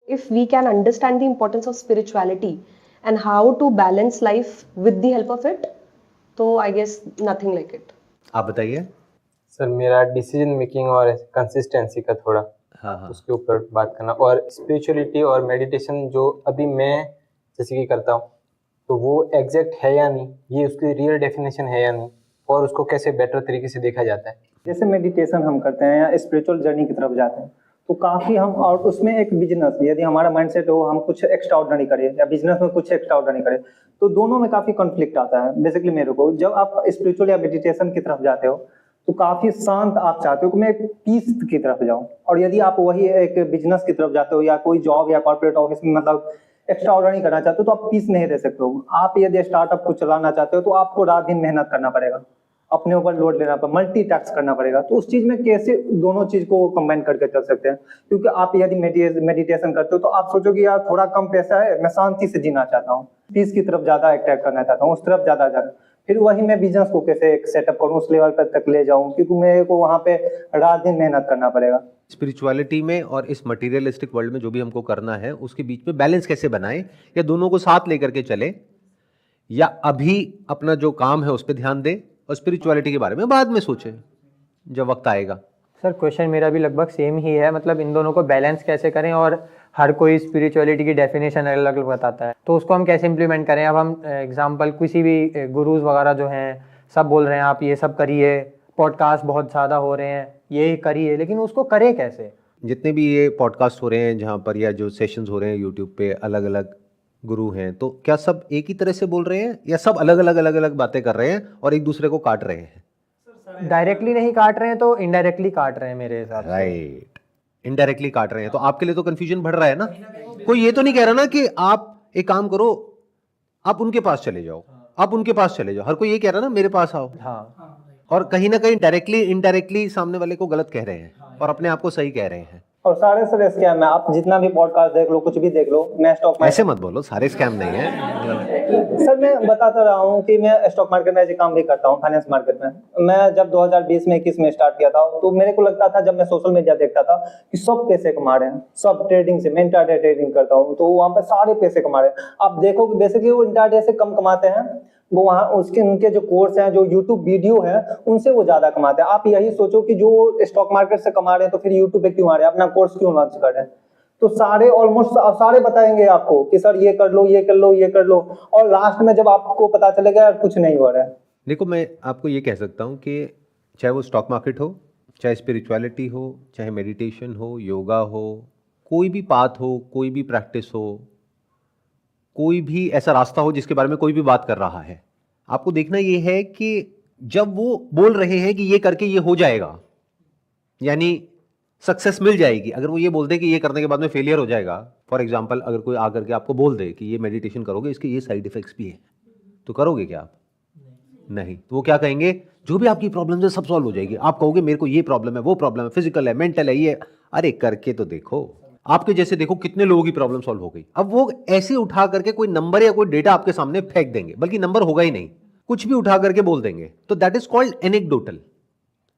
if we can understand the importance of spirituality and how to balance life with the help of it, तो I guess nothing like it. आप बताइए। Sir मेरा decision making और consistency का थोड़ा हाँ। उसके ऊपर बात करना, और स्पिरिचुअलिटी और मेडिटेशन जो अभी मैं जैसे कि करता हूँ तो वो एग्जैक्ट है या नहीं, ये उसकी रियल डेफिनेशन है या नहीं, और उसको कैसे बेटर तरीके से देखा जाता है। जैसे मेडिटेशन हम करते हैं या स्पिरिचुअल जर्नी की तरफ जाते हैं तो काफ़ी हम, और उसमें एक बिजनेस, यदि हमारा माइंडसेट हो हम कुछ एक्स्ट्रा ऑर्डिनरी करें या बिजनेस में कुछ एक्स्ट्रा ऑर्डिनरी करें, तो दोनों में काफ़ी कॉन्फ्लिक्ट आता है। बेसिकली मेरे को जब आप स्पिरिचुअल या मेडिटेशन की तरफ जाते हो तो काफ़ी शांत आप चाहते हो कि मैं एक पीस की तरफ जाऊँ, और यदि आप वही एक बिजनेस की तरफ जाते हो या कोई जॉब या कॉर्पोरेट ऑफिस में मतलब एक्स्ट्रा ऑर्डिनरी करना चाहते हो तो आप पीस नहीं दे सकते हो। आप यदि स्टार्टअप को चलाना चाहते हो तो आपको रात दिन मेहनत करना पड़ेगा, अपने ऊपर लोड लेना पड़ेगा, मल्टीटास्क करना पड़ेगा। तो उस चीज में कैसे दोनों चीज को कंबाइन करके चल सकते हैं? क्योंकि आप यदि मेडिटेशन करते हो तो आप सोचोगे यार थोड़ा कम पैसा है, मैं शांति से जीना चाहता हूँ, पीस की तरफ ज्यादा अट्रैक्ट करना चाहता हूँ, उस तरफ ज्यादा जाना, फिर वही मैं बिजनेस को कैसे एक सेटअप करूँ, उस लेवल पर तक ले जाऊँ, क्योंकि मेरे को वहाँ पे रात दिन मेहनत करना पड़ेगा। स्पिरिचुअलिटी में और इस मटेरियलिस्टिक वर्ल्ड में जो भी हमको करना है उसके बीच में बैलेंस कैसे बनाएं, या दोनों को साथ लेकर के चले, या अभी अपना जो काम है उस पर ध्यान दें और स्पिरिचुअलिटी के बारे में बाद में सोचें जब वक्त आएगा। सर क्वेश्चन मेरा भी लगभग सेम ही है, मतलब इन दोनों को बैलेंस कैसे करें, और हर कोई स्पिरिचुअलिटी की डेफिनेशन अलग अलग बताता है तो उसको हम कैसे इंप्लीमेंट करें। अब हम एग्जांपल किसी भी गुरुज वगैरह जो हैं सब बोल रहे हैं आप ये सब करिए, पॉडकास्ट बहुत ज़्यादा हो रहे हैं ये करिए, लेकिन उसको करें कैसे? जितने भी ये पॉडकास्ट हो रहे हैं जहाँ पर, या जो सेशंस हो रहे हैं यूट्यूब पे, अलग अलग गुरु हैं, तो क्या सब एक ही तरह से बोल रहे हैं या सब अलग अलग बातें कर रहे हैं और एक दूसरे को काट रहे हैं? डायरेक्टली नहीं काट रहे हैं तो इनडायरेक्टली काट रहे हैं मेरे हिसाब से। राइट, इनडायरेक्टली काट रहे हैं। तो आपके लिए तो कंफ्यूजन बढ़ रहा है ना। कोई ये तो नहीं कह रहा ना कि आप एक काम करो, आप उनके पास चले जाओ, आप उनके पास चले जाओ। हर कोई ये कह रहा है ना मेरे पास आओ। हाँ, और कहीं ना कहीं डायरेक्टली इनडायरेक्टली सामने वाले को गलत कह रहे हैं और अपने आप को सही कह रहे हैं। और सारे से स्कैम है, आप जितना भी पॉडकास्ट देख लो, कुछ भी देख लो। मैं स्टॉक ऐसे मत बोलो, सारे स्कैम नहीं है सर, मैं बताता रहा हूँ कि मैं स्टॉक मार्केट में ऐसे काम भी करता हूँ, फाइनेंस मार्केट में। मैं जब 2020 में 21 में स्टार्ट किया था तो मेरे को लगता था, जब मैं सोशल मीडिया देखता था कि सब पैसे कमा रहे हैं, सब ट्रेडिंग से, मैं इंट्राडे ट्रेडिंग करता हूँ तो वहाँ पे सारे पैसे कमा रहे हैं। आप देखो कि बेसिकली वो इंट्राडे से कम कमाते हैं, वो वहाँ उसके उनके जो कोर्स हैं, जो यूट्यूब वीडियो है, उनसे वो ज्यादा कमाते हैं। आप यही सोचो कि जो स्टॉक मार्केट से कमा रहे हैं तो फिर यूट्यूब पे क्यों आ रहे हैं, अपना कोर्स क्यों लॉन्च कर रहे हैं? तो सारे ऑलमोस्ट सारे बताएंगे आपको कि सर ये कर लो, ये कर लो, ये कर लो, और लास्ट में जब आपको पता चलेगा यार कुछ नहीं हो रहा है। देखो, मैं आपको ये कह सकता हूँ कि चाहे वो स्टॉक मार्केट हो, चाहे स्पिरिचुअलिटी हो, चाहे मेडिटेशन हो, योगा हो, कोई भी पाथ हो, कोई भी प्रैक्टिस हो, कोई भी ऐसा रास्ता हो जिसके बारे में कोई भी बात कर रहा है, आपको देखना ये है कि जब वो बोल रहे हैं कि ये करके ये हो जाएगा, यानी सक्सेस मिल जाएगी, अगर वो ये बोल दे कि ये करने के बाद में फेलियर हो जाएगा, फॉर एग्जाम्पल अगर कोई आकर के आपको बोल दे कि ये मेडिटेशन करोगे इसके ये साइड इफेक्ट्स भी हैं, तो करोगे क्या आप? नहीं। तो वो क्या कहेंगे, जो भी आपकी प्रॉब्लम है सब सॉल्व हो जाएगी। आप कहोगे मेरे को ये प्रॉब्लम है, वो प्रॉब्लम है, फिजिकल है, मेंटल है, ये, अरे करके तो देखो। आपके जैसे देखो कितने लोगों की प्रॉब्लम सॉल्व हो गई। अब वो ऐसे उठा करके कोई नंबर या कोई डेटा आपके सामने फेंक देंगे, बल्कि नंबर होगा ही नहीं, कुछ भी उठा करके बोल देंगे, तो दैट इज कॉल्ड एनेक्डोटल।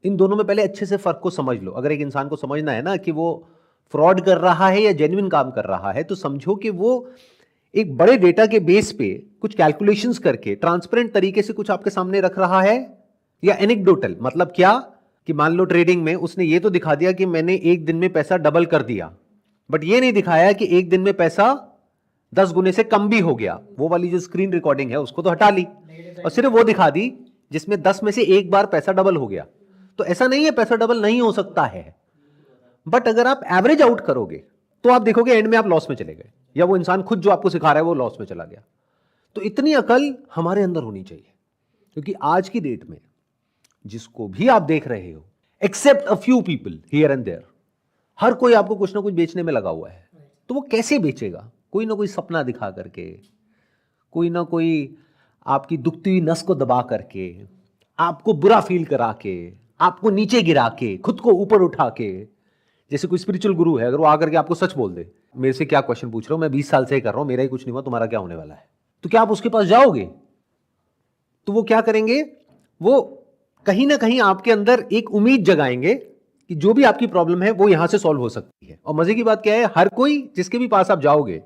इन दोनों में पहले अच्छे से फर्क को समझ लो। अगर एक इंसान को समझना है ना कि वो फ्रॉड कर रहा है या जेन्युइन काम कर रहा है, तो समझो कि वो एक बड़े डेटा के बेस पे कुछ कैलकुलेशंस करके ट्रांसपेरेंट तरीके से कुछ आपके सामने रख रहा है, या एनेक्डोटल मतलब क्या, कि मान लो ट्रेडिंग में उसने ये तो दिखा दिया कि मैंने एक दिन में पैसा डबल कर दिया, बट ये नहीं दिखाया कि एक दिन में पैसा 10 गुने से कम भी हो गया। वो वाली जो स्क्रीन रिकॉर्डिंग है उसको तो हटा ली और सिर्फ वो दिखा दी जिसमें 10 में से एक बार पैसा डबल हो गया। तो ऐसा नहीं है पैसा डबल नहीं हो सकता है, बट अगर आप एवरेज आउट करोगे तो आप देखोगे एंड में आप लॉस में चले गए, या वो इंसान खुद जो आपको सिखा रहा है वो लॉस में चला गया। तो इतनी अकल हमारे अंदर होनी चाहिए, क्योंकि आज की डेट में जिसको भी आप देख रहे हो, except a few people here and there, हर कोई आपको कुछ ना कुछ बेचने में लगा हुआ है। तो वो कैसे बेचेगा? कोई ना कोई सपना दिखा करके, कोई ना कोई आपकी दुखती हुई नस को दबा करके, आपको बुरा फील करा के, आपको नीचे गिरा के, खुद को ऊपर उठा के। जैसे कोई स्पिरिचुअल गुरु है, अगर वो आकर के आपको सच बोल दे, मेरे से क्या क्वेश्चन पूछ रहे हो, मैं 20 साल से ही कर रहा हूं, मेरा ही कुछ नहीं हुआ, तुम्हारा क्या होने वाला है, तो क्या आप उसके पास जाओगे? तो वो क्या करेंगे, वो कहीं ना कहीं आपके अंदर एक उम्मीद जगाएंगे कि जो भी आपकी प्रॉब्लम है वो यहां से सॉल्व हो सकती है। और मजे की बात क्या है, हर कोई जिसके भी पास आप जाओगे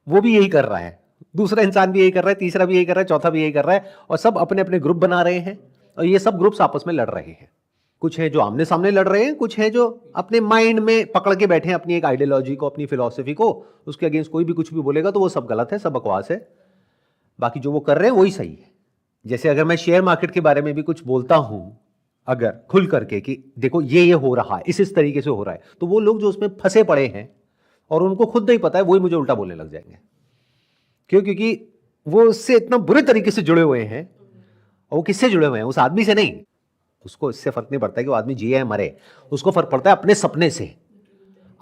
वो भी यही कर रहा है, दूसरा इंसान भी यही कर रहा है, तीसरा भी यही कर रहा है, चौथा भी यही कर रहा है, और सब अपने अपने ग्रुप बना रहे हैं और ये सब ग्रुप्स आपस में लड़ रहे हैं। कुछ है जो आमने सामने लड़ रहे हैं, कुछ है जो अपने माइंड में पकड़ के बैठे हैं अपनी एक आइडियोलॉजी को, अपनी फिलॉसफी को, उसके अगेंस्ट कोई भी कुछ भी बोलेगा तो वो सब गलत है, सब बकवास है, बाकी जो वो कर रहे हैं वही सही है। जैसे अगर मैं शेयर मार्केट के बारे में भी कुछ बोलता हूं अगर खुल करके कि देखो ये हो रहा है, इस तरीके से हो रहा है, तो वो लोग जो उसमें फंसे पड़े हैं और उनको खुद नहीं पता है, वही मुझे उल्टा बोलने लग जाएंगे। क्यों? क्योंकि वो उससे इतना बुरे तरीके से जुड़े हुए हैं। और वो किससे जुड़े हुए हैं? उस आदमी से नहीं। उसको इससे फर्क नहीं पड़ता है कि वो आदमी जिए है मरे, उसको फर्क पड़ता है अपने सपने से।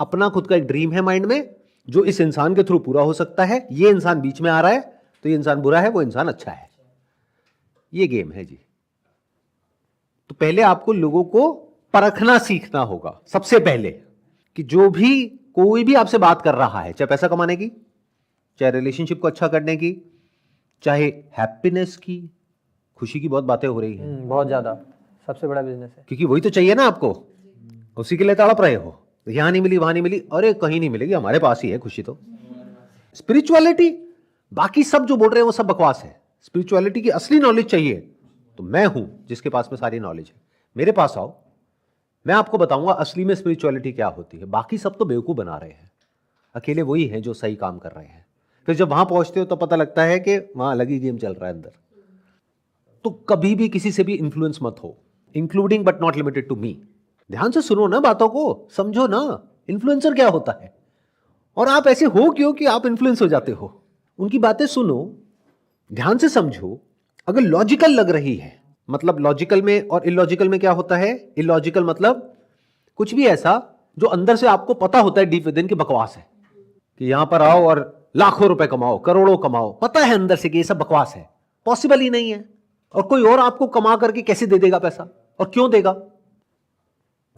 अपना खुद का एक ड्रीम है माइंड में जो इस इंसान के थ्रू पूरा हो सकता है। ये इंसान बीच में आ रहा है तो ये इंसान बुरा है, वो इंसान अच्छा है। ये गेम है जी। तो पहले आपको लोगों को परखना सीखना होगा सबसे पहले, कि जो भी कोई भी आपसे बात कर रहा है, चाहे पैसा कमाने की, चाहे रिलेशनशिप को अच्छा करने की, चाहे हैप्पीनेस की, खुशी की बहुत बातें हो रही हैं। बहुत ज्यादा, सबसे बड़ा बिजनेस है। क्योंकि वही तो चाहिए ना आपको, उसी के लिए तड़प रहे हो। यहां नहीं मिली, वहां नहीं मिली, अरे कहीं नहीं मिलेगी, हमारे पास ही है खुशी। तो स्पिरिचुअलिटी, बाकी सब जो बोल रहे हैं वो सब बकवास है। स्पिरिचुअलिटी की असली नॉलेज चाहिए तो मैं हूं जिसके पास में सारी नॉलेज है, मेरे पास आओ, मैं आपको बताऊंगा असली में स्पिरिचुअलिटी क्या होती है। बाकी सब तो बेवकूफ बना रहे हैं, अकेले वही हैं जो सही काम कर रहे हैं। फिर जब वहां पहुंचते हो तो पता लगता है कि वहां अलग ही गेम चल रहा है अंदर। तो कभी भी किसी से भी इन्फ्लुएंस मत हो, including but not limited to me. ध्यान से सुनो ना, बातों को समझो ना। इन्फ्लुएंसर क्या होता है और आप ऐसे हो क्यों कि आप इन्फ्लुएंस हो जाते हो? उनकी बातें सुनो, ध्यान से समझो। अगर लॉजिकल लग रही है, मतलब लॉजिकल में और इलॉजिकल में क्या होता है? इलॉजिकल मतलब कुछ भी ऐसा जो अंदर से आपको पता होता है डीप विद इन की बकवास है, कि यहां पर आओ और लाखों रुपए कमाओ, करोड़ों कमाओ, पता है अंदर से कि ये सब बकवास है, पॉसिबल ही नहीं है। और कोई और आपको कमा करके कैसे दे देगा पैसा, और क्यों देगा?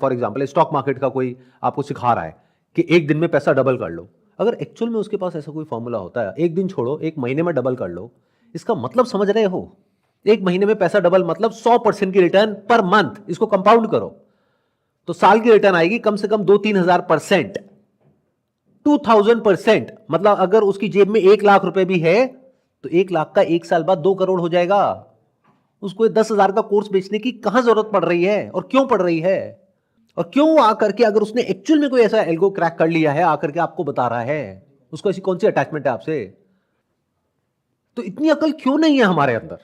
फॉर एग्जाम्पल स्टॉक मार्केट का कोई आपको सिखा रहा है कि एक दिन में पैसा डबल कर लो। अगर एक्चुअल में उसके पास ऐसा कोई फॉर्मूला होता है, एक दिन छोड़ो, एक महीने में डबल कर लो, इसका मतलब समझ रहे हो? एक महीने में पैसा डबल मतलब 100% की रिटर्न पर मंथ। इसको कंपाउंड करो तो साल की रिटर्न आएगी कम से कम 2-3 हजार%, 2000%। मतलब अगर उसकी जेब में 1 लाख रुपए भी है तो 1 लाख का 1 साल बाद 2 करोड़ हो जाएगा। उसको 10,000 का कोर्स बेचने की कहां जरूरत पड़ रही है और क्यों पड़ रही है? और क्यों आकर के, अगर उसने एक्चुअल में कोई ऐसा एल्गो क्रैक कर लिया है, आकर के आपको बता रहा है, उसको ऐसी कौन सी अटैचमेंट है आपसे? तो इतनी अकल क्यों नहीं है हमारे अंदर?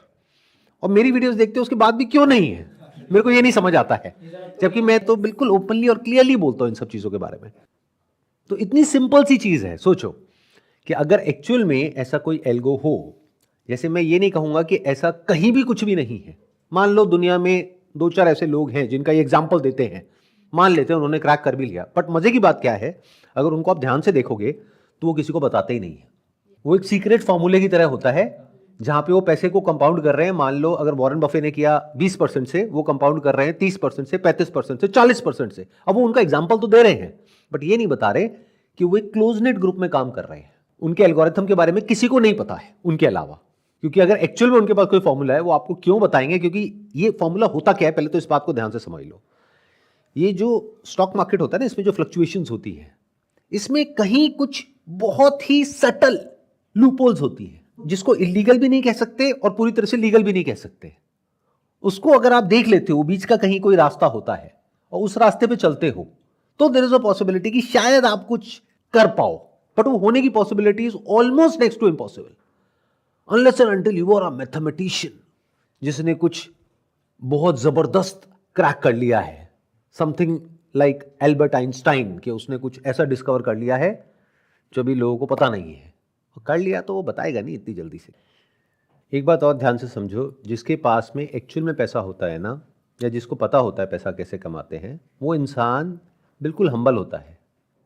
और मेरी वीडियोस देखते हो उसके बाद भी क्यों नहीं है? मेरे को ये नहीं समझ आता है, जबकि मैं तो बिल्कुल ओपनली और क्लियरली बोलता हूं इन सब चीजों के बारे में। तो इतनी सिंपल सी चीज है, सोचो कि अगर एक्चुअल में ऐसा कोई एल्गो हो, जैसे मैं ये नहीं कहूंगा कि ऐसा कहीं भी कुछ भी नहीं है। मान लो दुनिया में 2-4 ऐसे लोग हैं जिनका ये एग्जाम्पल देते हैं, मान लेते हैं उन्होंने क्रैक कर भी लिया, बट मजे की बात क्या है, अगर उनको आप ध्यान से देखोगे तो वो किसी को बताते ही नहीं है। वो एक सीक्रेट फॉर्मूले की तरह होता है जहां पे वो पैसे को कंपाउंड कर रहे हैं। मान लो अगर वॉरेन बफे ने किया 20% से, वो कंपाउंड कर रहे हैं 30% से, 35% से, 40% से। अब वो उनका एग्जाम्पल तो दे रहे हैं बट ये नहीं बता रहे कि वो एक क्लोज नेट ग्रुप में काम कर रहे हैं। उनके एल्गोरिथम के बारे में किसी को नहीं पता है उनके अलावा, क्योंकि अगर एक्चुअल में उनके पास कोई फॉर्मूला है वो आपको क्यों बताएंगे? क्योंकि ये फॉर्मूला होता क्या है, पहले तो इस बात को ध्यान से समझ लो। ये जो स्टॉक मार्केट होता है ना, इसमें जो फ्लक्चुएशंस होती है, इसमें कहीं कुछ बहुत ही सटल लूपहोल्स होती है, जिसको इलीगल भी नहीं कह सकते और पूरी तरह से लीगल भी नहीं कह सकते। उसको अगर आप देख लेते हो, बीच का कहीं कोई रास्ता होता है और उस रास्ते पे चलते हो, तो देयर इज अ पॉसिबिलिटी कि शायद आप कुछ कर पाओ, बट वो होने की possibility is almost next to impossible, unless and until you are a mathematician जिसने कुछ बहुत जबरदस्त क्रैक कर लिया है, समथिंग लाइक एल्बर्ट आइंस्टाइन, कि उसने कुछ ऐसा डिस्कवर कर लिया है जो अभी लोगों को पता नहीं है। कर लिया तो वो बताएगा नहीं इतनी जल्दी से। एक बात और ध्यान से समझो, जिसके पास में एक्चुअल में पैसा होता है ना, या जिसको पता होता है पैसा कैसे कमाते हैं, वो इंसान बिल्कुल हम्बल होता है।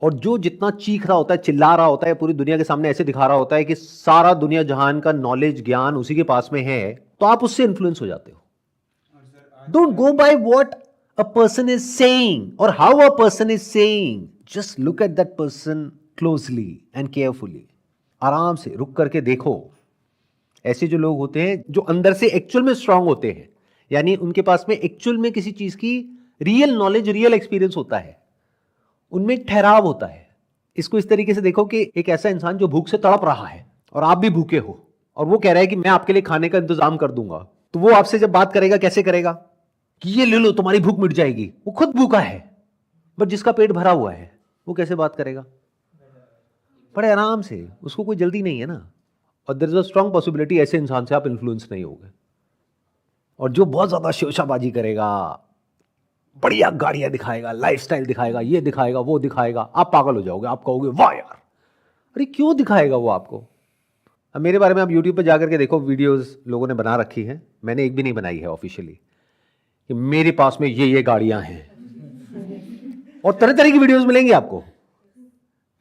और जो जितना चीख रहा होता है, चिल्ला रहा होता है, पूरी दुनिया के सामने ऐसे दिखा रहा होता है कि सारा दुनिया जहान का नॉलेज ज्ञान उसी के पास में है, तो आप उससे इन्फ्लुएंस हो जाते हो। Don't go by what a person is saying और how a person is saying, just look at that person closely and carefully. आराम से रुक करके देखो। ऐसे जो लोग होते हैं जो अंदर से एक्चुअल में स्ट्रांग होते हैं, यानी उनके पास में एक्चुअल में किसी चीज की रियल नॉलेज, रियल एक्सपीरियंस होता है, उनमें एक ठहराव होता है। इसको इस तरीके से देखो कि एक ऐसा इंसान जो भूख से तड़प रहा है और आप भी भूखे हो, और वो कह रहा है कि मैं आपके लिए खाने का इंतजाम कर दूंगा, तो वो आपसे जब बात करेगा कैसे करेगा कि ये ले लो तुम्हारी भूख मिट जाएगी। वो खुद भूखा है, बट जिसका पेट भरा हुआ है वो कैसे बात करेगा? बड़े आराम से, उसको कोई जल्दी नहीं है ना। और there is a strong possibility ऐसे इंसान से आप इन्फ्लुएंस नहीं होगे। और जो बहुत ज्यादा शोशाबाजी करेगा, बढ़िया गाड़ियां दिखाएगा, लाइफस्टाइल दिखाएगा, ये दिखाएगा, वो दिखाएगा, आप पागल हो जाओगे। आप कहोगे वाह यार, अरे क्यों दिखाएगा वो आपको? अब मेरे बारे में आप यूट्यूब पर जाकर के देखो, वीडियोस लोगों ने बना रखी हैं, मैंने एक भी नहीं बनाई है ऑफिशियली, कि मेरे पास में ये गाड़ियां हैं। और तरह तरह की वीडियोस मिलेंगी आपको।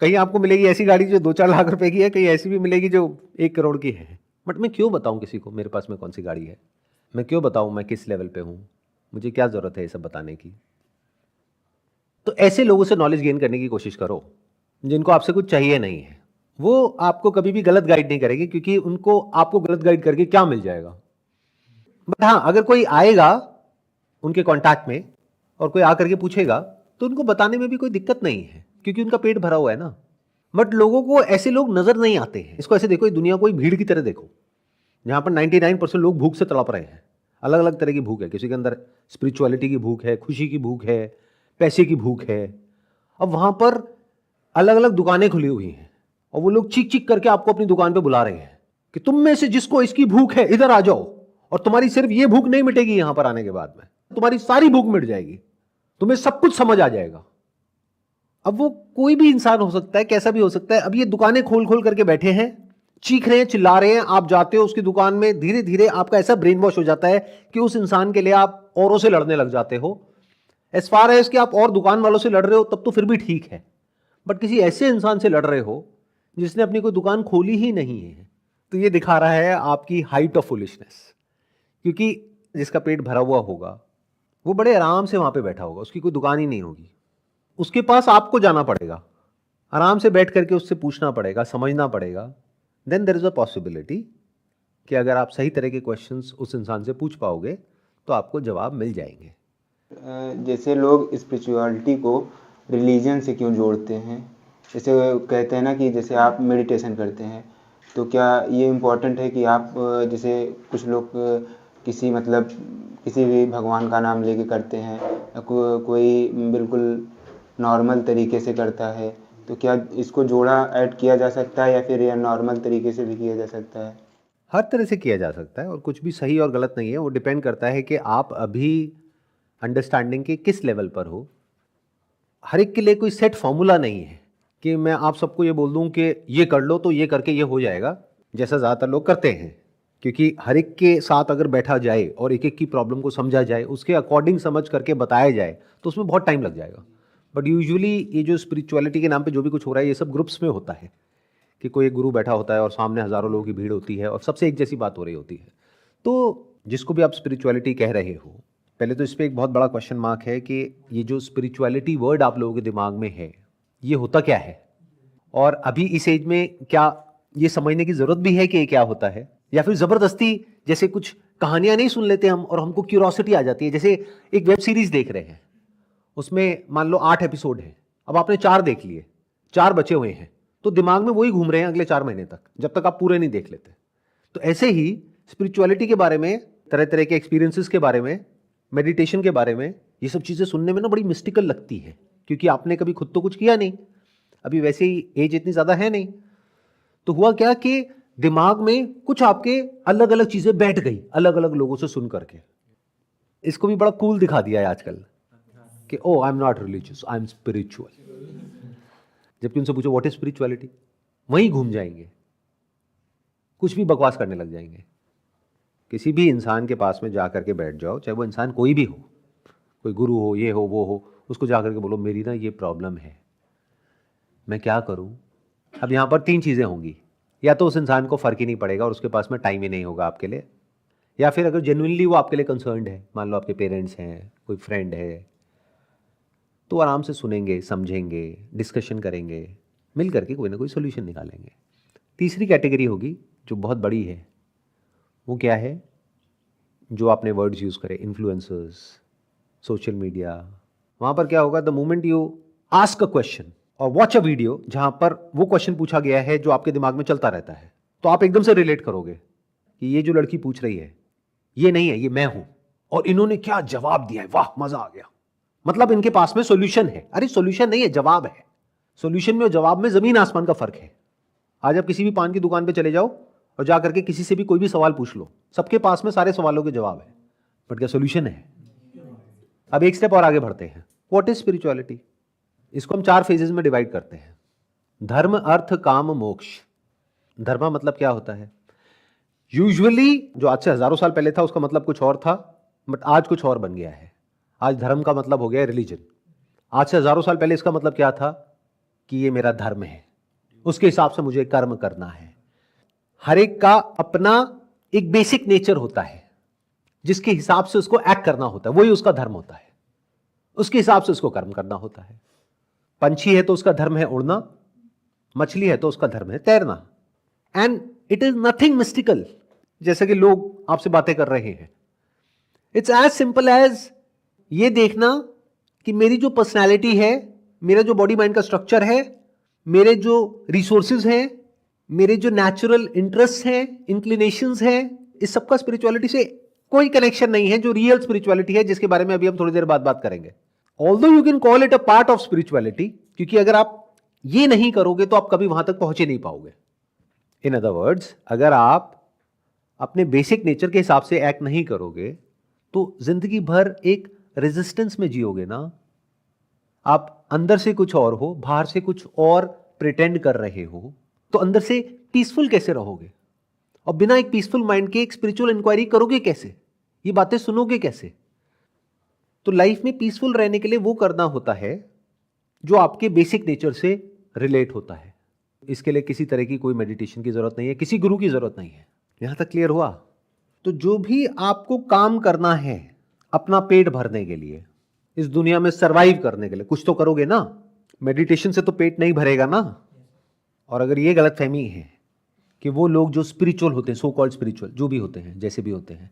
कहीं आपको मिलेगी ऐसी गाड़ी जो 2-4 लाख रुपए की है, कहीं ऐसी भी मिलेगी जो 1 करोड़ की है। बट मैं क्यों बताऊं किसी को मेरे पास में कौन सी गाड़ी है? मैं क्यों बताऊं मैं किस लेवल पे हूं? मुझे क्या जरूरत है ये सब बताने की? तो ऐसे लोगों से नॉलेज गेन करने की कोशिश करो जिनको आपसे कुछ चाहिए नहीं है। वो आपको कभी भी गलत गाइड नहीं करेंगे, क्योंकि उनको आपको गलत गाइड करके क्या मिल जाएगा। बट हाँ, अगर कोई आएगा उनके कॉन्टैक्ट में और कोई आकर के पूछेगा, तो उनको बताने में भी कोई दिक्कत नहीं है, क्योंकि उनका पेट भरा हुआ है ना। बट लोगों को ऐसे लोग नजर नहीं आते हैं। इसको ऐसे देखो, ये दुनिया को एक भीड़ की तरह देखो, जहां पर 99% लोग भूख से तड़प रहे हैं। अलग अलग तरह की भूख है, किसी के अंदर स्पिरिचुअलिटी की भूख है, खुशी की भूख है, पैसे की भूख है। अब वहां पर अलग अलग दुकानें खुली हुई हैं, और वो लोग चीख चीख करके आपको अपनी दुकान पे बुला रहे हैं कि तुम में से जिसको इसकी भूख है इधर आ जाओ, और तुम्हारी सिर्फ ये भूख नहीं मिटेगी, यहां पर आने के बाद में तुम्हारी सारी भूख मिट जाएगी, तुम्हें सब कुछ समझ आ जाएगा। अब वो कोई भी इंसान हो सकता है, कैसा भी हो सकता है। अब ये दुकानें खोल खोल करके बैठे हैं, चीख रहे हैं, चिल्ला रहे हैं। आप जाते हो उसकी दुकान में, धीरे धीरे आपका ऐसा ब्रेन वॉश हो जाता है कि उस इंसान के लिए आप औरों से लड़ने लग जाते हो। एज फार एज कि आप और दुकान वालों से लड़ रहे हो तब तो फिर भी ठीक है, बट किसी ऐसे इंसान से लड़ रहे हो जिसने अपनी कोई दुकान खोली ही नहीं है, तो ये दिखा रहा है आपकी हाइट ऑफ फुलिशनेस। क्योंकि जिसका पेट भरा हुआ होगा वो बड़े आराम से वहां पे बैठा होगा, उसकी कोई दुकान ही नहीं होगी। उसके पास आपको जाना पड़ेगा, आराम से बैठ करके उससे पूछना पड़ेगा, समझना पड़ेगा। Then there is a possibility कि अगर आप सही तरह के क्वेश्चंस उस इंसान से पूछ पाओगे तो आपको जवाब मिल जाएंगे। जैसे लोग स्पिरिचुअलिटी को रिलीजन से क्यों जोड़ते हैं? जैसे कहते हैं ना कि जैसे आप मेडिटेशन करते हैं, तो क्या ये इम्पोर्टेंट है कि आप जैसे कुछ लोग किसी भी भगवान का नाम लेके करते हैं, या कोई बिल्कुल नॉर्मल तरीके से करता है, तो क्या इसको जोड़ा ऐड किया जा सकता है, या फिर यह नॉर्मल तरीके से भी किया जा सकता है? हर तरह से किया जा सकता है, और कुछ भी सही और गलत नहीं है। वो डिपेंड करता है कि आप अभी अंडरस्टैंडिंग के किस लेवल पर हो। हर एक के लिए कोई सेट फॉर्मूला नहीं है कि मैं आप सबको ये बोल दूं कि ये कर लो तो ये करके ये हो जाएगा, जैसा ज़्यादातर लोग करते हैं। क्योंकि हर एक के साथ अगर बैठा जाए और एक एक की प्रॉब्लम को समझा जाए, उसके अकॉर्डिंग समझ करके बताया जाए, तो उसमें बहुत टाइम लग जाएगा। बट यूजुअली ये जो स्पिरिचुअलिटी के नाम पे जो भी कुछ हो रहा है, ये सब ग्रुप्स में होता है कि कोई एक गुरु बैठा होता है और सामने हज़ारों लोगों की भीड़ होती है और सबसे एक जैसी बात हो रही होती है। तो जिसको भी आप स्पिरिचुअलिटी कह रहे हो, पहले तो इस पर एक बहुत बड़ा क्वेश्चन मार्क है कि ये जो स्पिरिचुअलिटी वर्ड आप लोगों के दिमाग में है, ये होता क्या है? और अभी इस एज में क्या ये समझने की ज़रूरत भी है कि ये क्या होता है? या फिर ज़बरदस्ती जैसे कुछ कहानियां नहीं सुन लेते हम और हमको क्यूरोसिटी आ जाती है। जैसे एक वेब सीरीज़ देख रहे हैं, उसमें मान लो 8 एपिसोड है, अब आपने 4 देख लिए, 4 बचे हुए हैं, तो दिमाग में वही घूम रहे हैं अगले 4 महीने तक, जब तक आप पूरे नहीं देख लेते। तो ऐसे ही स्पिरिचुअलिटी के बारे में, तरह तरह के एक्सपीरियंसेस के बारे में, मेडिटेशन के बारे में, ये सब चीज़ें सुनने में ना बड़ी मिस्टिकल लगती है, क्योंकि आपने कभी खुद तो कुछ किया नहीं, अभी वैसे ही एज इतनी ज़्यादा है नहीं। तो हुआ क्या कि दिमाग में कुछ आपके अलग अलग चीज़ें बैठ गई, अलग अलग लोगों से सुन करके। इसको भी बड़ा कूल दिखा दिया है आजकल कि oh I am not religious, I am spiritual. जबकि उनसे पूछो व्हाट इज स्पिरिचुअलिटी, वहीं घूम जाएंगे, कुछ भी बकवास करने लग जाएंगे। किसी भी इंसान के पास में जा करके बैठ जाओ, चाहे वो इंसान कोई भी हो, कोई गुरु हो, ये हो, वो हो, उसको जा करके बोलो मेरी ना ये प्रॉब्लम है, मैं क्या करूं? अब यहां पर 3 चीज़ें होंगी, या तो उस इंसान को फ़र्क ही नहीं पड़ेगा और उसके पास में टाइम ही नहीं होगा आपके लिए, या फिर अगर जेन्युइनली वो आपके लिए कंसर्न्ड है, मान लो आपके पेरेंट्स हैं, कोई फ्रेंड है, तो आराम से सुनेंगे, समझेंगे, डिस्कशन करेंगे, मिल करके कोई ना कोई सोल्यूशन निकालेंगे। तीसरी कैटेगरी होगी जो बहुत बड़ी है, वो क्या है? जो आपने वर्ड्स यूज़ करे, इन्फ्लुएंसर्स, सोशल मीडिया, वहां पर क्या होगा, the moment you ask a question और वॉच अ वीडियो जहां पर वो क्वेश्चन पूछा गया है जो आपके दिमाग में चलता रहता है, तो आप एकदम से रिलेट करोगे कि ये जो लड़की पूछ रही है ये नहीं है, ये मैं हूं, और इन्होंने क्या जवाब दिया है, वाह मजा आ गया। मतलब इनके पास में सॉल्यूशन है। अरे सॉल्यूशन नहीं है, जवाब है। सॉल्यूशन में और जवाब में जमीन आसमान का फर्क है। आज आप किसी भी पान की दुकान पे चले जाओ और जा करके किसी से भी कोई भी सवाल पूछ लो, सबके पास में सारे सवालों के जवाब है, बट क्या सॉल्यूशन है? अब एक स्टेप और आगे बढ़ते हैं। What is spirituality? इसको हम 4 फेजेस में डिवाइड करते हैं। धर्म, अर्थ, काम, मोक्ष। धर्म मतलब क्या होता है? यूजुअली जो आज से हजारों साल पहले था उसका मतलब कुछ और था, बट आज कुछ और बन गया है। आज धर्म का मतलब हो गया रिलीजन। आज से हजारों साल पहले इसका मतलब क्या था कि ये मेरा धर्म है, उसके हिसाब से मुझे कर्म करना है। हर एक का अपना एक बेसिक नेचर होता है जिसके हिसाब से उसको एक्ट करना होता है, वही उसका धर्म होता है। उसके हिसाब से उसको कर्म करना होता है। पंछी है तो उसका धर्म है उड़ना, मछली है तो उसका धर्म है तैरना। And it is nothing mystical. जैसे कि लोग आपसे बातें कर रहे हैं, इट्स एज सिंपल एज ये देखना कि मेरी जो पर्सनैलिटी है, मेरा जो बॉडी माइंड का स्ट्रक्चर है, मेरे जो रिसोर्सेज हैं, मेरे जो नेचुरल इंटरेस्ट हैं, इंक्लिनेशंस हैं, इस सबका स्पिरिचुअलिटी से कोई कनेक्शन नहीं है। जो रियल स्पिरिचुअलिटी है, जिसके बारे में अभी हम थोड़ी देर बाद बात करेंगे। Although you can call it a part of spirituality, क्योंकि अगर आप ये नहीं करोगे तो आप कभी वहां तक पहुंच ही नहीं पाओगे। इन अदर वर्ड्स, अगर आप अपने बेसिक नेचर के हिसाब से एक्ट नहीं करोगे तो जिंदगी भर एक रेजिस्टेंस में जियोगे ना। आप अंदर से कुछ और हो, बाहर से कुछ और प्रिटेंड कर रहे हो, तो अंदर से पीसफुल कैसे रहोगे? और बिना एक पीसफुल माइंड के एक स्पिरिचुअल इंक्वायरी करोगे कैसे? ये बातें सुनोगे कैसे? तो लाइफ में पीसफुल रहने के लिए वो करना होता है जो आपके बेसिक नेचर से रिलेट होता है। इसके लिए किसी तरह की कोई मेडिटेशन की जरूरत नहीं है, किसी गुरु की जरूरत नहीं है। यहां तक क्लियर हुआ? तो जो भी आपको काम करना है अपना पेट भरने के लिए, इस दुनिया में सरवाइव करने के लिए, कुछ तो करोगे ना। मेडिटेशन से तो पेट नहीं भरेगा ना। और अगर ये गलतफहमी है कि वो लोग जो स्पिरिचुअल होते हैं, सो कॉल्ड स्पिरिचुअल, जो भी होते हैं, जैसे भी होते हैं,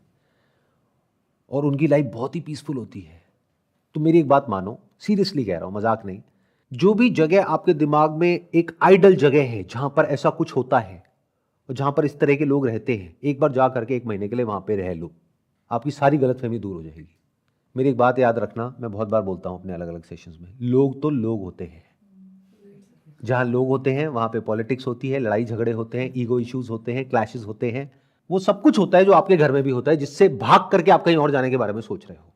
और उनकी लाइफ बहुत ही पीसफुल होती है, तो मेरी एक बात मानो, सीरियसली कह रहा हूं, मजाक नहीं। जो भी जगह आपके दिमाग में एक आइडल जगह है जहां पर ऐसा कुछ होता है और जहां पर इस तरह के लोग रहते हैं, एक बार जा करके 1 महीने के लिए वहां पे रह लो, आपकी सारी गलतफहमी दूर हो जाएगी। मेरी एक बात याद रखना, मैं बहुत बार बोलता हूं अपने अलग अलग सेशंस में, लोग तो लोग होते हैं। जहां लोग होते हैं वहां पे पॉलिटिक्स होती है, लड़ाई झगड़े होते हैं, ईगो इश्यूज होते हैं, क्लैशेस होते हैं। वो सब कुछ होता है जो आपके घर में भी होता है, जिससे भाग करके आप कहीं और जाने के बारे में सोच रहे हो।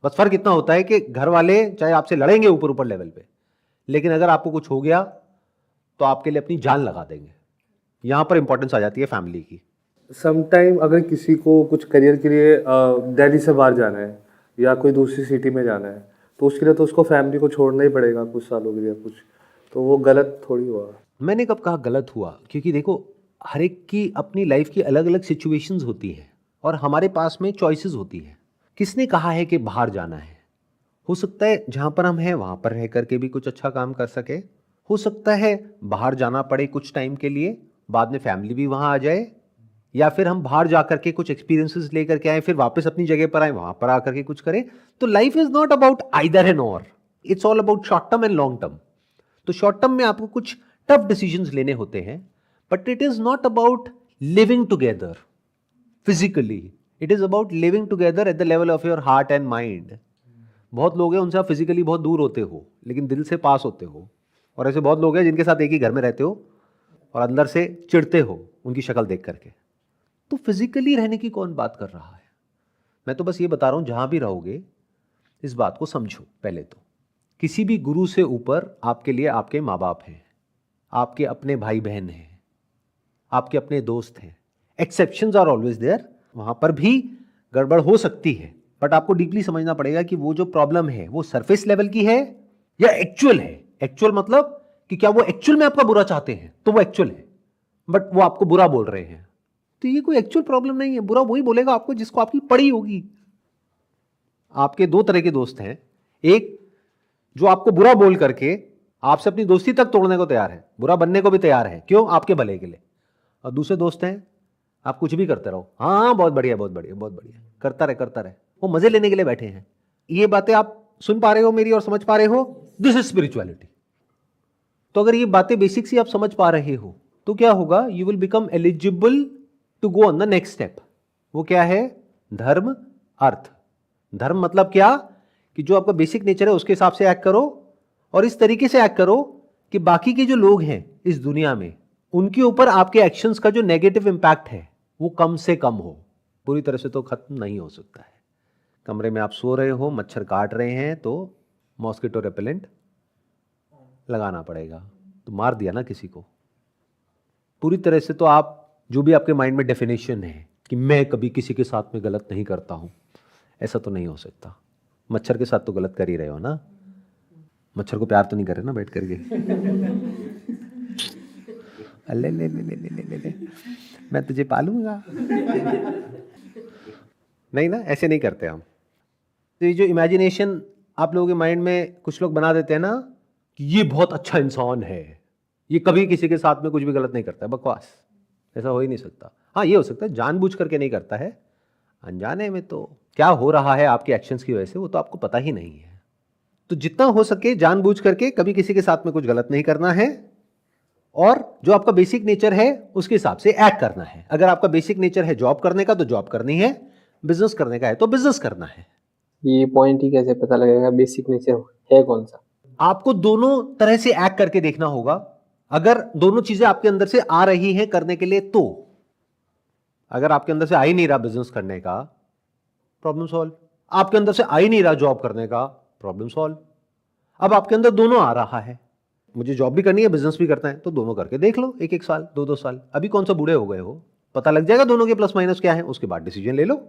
बस फर्क इतना होता है कि घर वाले चाहे आपसे लड़ेंगे ऊपर ऊपर लेवल पे, लेकिन अगर आपको कुछ हो गया तो आपके लिए अपनी जान लगा देंगे। यहां पर इंपॉर्टेंस आ जाती है फैमिली की। समटाइम अगर किसी को कुछ करियर के लिए दिल्ली से बाहर जाना है या कोई दूसरी सिटी में जाना है, तो उसके लिए तो उसको फैमिली को छोड़ना ही पड़ेगा कुछ सालों के लिए कुछ, तो वो गलत थोड़ी हुआ। मैंने कब कहा गलत हुआ? क्योंकि देखो, हर एक की अपनी लाइफ की अलग अलग सिचुएशंस होती है और हमारे पास में चॉइसेस होती है। किसने कहा है कि बाहर जाना है? हो सकता है जहां पर हम हैं वहां पर रह करके भी कुछ अच्छा काम कर सके। हो सकता है बाहर जाना पड़े कुछ टाइम के लिए, बाद में फैमिली भी वहां आ जाए, या फिर हम बाहर जाकर के कुछ एक्सपीरियंसेस लेकर के आए, फिर वापस अपनी जगह पर आए, वहां पर आकर के कुछ करें। तो life is not about either and or, it's all about short term and long term. तो शॉर्ट टर्म में आपको कुछ टफ डिसीजंस लेने होते हैं, but it is not about living together physically, it is about living together at the level of your heart and mind. बहुत लोग हैं उनसे आप फिजिकली बहुत दूर होते हो लेकिन दिल से पास होते हो, और ऐसे बहुत लोग हैं जिनके साथ एक ही घर में रहते हो और अंदर से चिढ़ते हो उनकी शक्ल देख करके। तो फिजिकली रहने की कौन बात कर रहा है? मैं तो बस ये बता रहा हूं, जहां भी रहोगे इस बात को समझो। पहले तो किसी भी गुरु से ऊपर आपके लिए आपके माँ बाप हैं, आपके अपने भाई बहन हैं, आपके अपने दोस्त हैं। एक्सेप्शंस आर ऑलवेज देयर, वहां पर भी गड़बड़ हो सकती है, बट आपको डीपली समझना पड़ेगा कि वो जो प्रॉब्लम है वो सरफेस लेवल की है या एक्चुअल है। एक्चुअल मतलब कि क्या वो एक्चुअल में आपका बुरा चाहते हैं, तो वो एक्चुअल है, बट वो आपको बुरा बोल रहे हैं, तो ये कोई एक्चुअल प्रॉब्लम नहीं है। बुरा वही बोलेगा आपको जिसको आपकी पड़ी होगी। आपके 2 तरह के दोस्त हैं, एक जो आपको बुरा बोल करके आपसे अपनी दोस्ती तक तोड़ने को तैयार है, बुरा बनने को भी तैयार है, क्यों? आपके भले के लिए। और दूसरे दोस्त हैं, आप कुछ भी करते रहो, हाँ बहुत बढ़िया बहुत बढ़िया बहुत बढ़िया, करता रहे, वो मजे लेने के लिए बैठे हैं, ये बातें आप सुन पा रहे हो मेरी और समझ पा रहे हो? This is spirituality. तो अगर ये बातें बेसिक सी आप समझ पा रहे हो तो क्या होगा? You will become eligible to go on the next step. वो क्या है? धर्म अर्थ। धर्म मतलब क्या? कि जो आपका बेसिक नेचर है उसके हिसाब से एक्ट करो, और इस तरीके से एक्ट करो कि बाकी के जो लोग हैं इस दुनिया में उनके ऊपर आपके एक्शंस का जो नेगेटिव इंपैक्ट है वो कम से कम हो। पूरी तरह से तो खत्म नहीं हो सकता है। कमरे में आप सो रहे हो, मच्छर काट रहे हैं तो मॉस्किटो रेपेलेंट लगाना पड़ेगा। तो मार दिया ना किसी को। पूरी तरह से तो आप जो भी आपके माइंड में डेफिनेशन है कि मैं कभी किसी के साथ में गलत नहीं करता हूं, ऐसा तो नहीं हो सकता। मच्छर के साथ तो गलत कर ही रहे हो ना। मच्छर को प्यार तो नहीं कर रहे ना बैठ करके? अल्ले ले ले ले ले ले ले मैं तुझे पालूंगा। नहीं ना, ऐसे नहीं करते हम। तो ये जो इमेजिनेशन आप लोगों के माइंड में कुछ लोग बना देते हैं ना कि ये बहुत अच्छा इंसान है, ये कभी किसी के साथ में कुछ भी गलत नहीं करता है, बकवास। ऐसा हो ही नहीं सकता। हाँ, ये हो सकता है जानबूझ करके नहीं करता है, अनजाने में तो क्या हो रहा है आपके एक्शंस की वजह से वो तो आपको पता ही नहीं है। तो जितना हो सके जानबूझ करके कभी किसी के साथ में कुछ गलत नहीं करना है, और जो आपका बेसिक नेचर है उसके हिसाब से एक्ट करना है। अगर आपका बेसिक नेचर है जॉब करने का तो जॉब करनी है, बिजनेस करने का है तो बिजनेस करना है। ये पॉइंट ही कैसे पता लगेगा बेसिक नेचर है कौन सा? आपको दोनों तरह से एक्ट करके देखना होगा। अगर दोनों चीजें आपके अंदर से आ रही हैं करने के लिए तो, अगर आपके अंदर से आ ही नहीं रहा बिजनेस करने का, प्रॉब्लम सॉल्व। आपके अंदर से आ ही नहीं रहा जॉब करने का, प्रॉब्लम सॉल्व। अब आपके अंदर दोनों आ रहा है, मुझे जॉब भी करनी है बिजनेस भी करना है, तो दोनों करके देख लो, एक एक साल, दो दो साल। अभी कौन सा बूढ़े हो गए हो, पता लग जाएगा दोनों के प्लस माइनस क्या है, उसके बाद डिसीजन ले लो।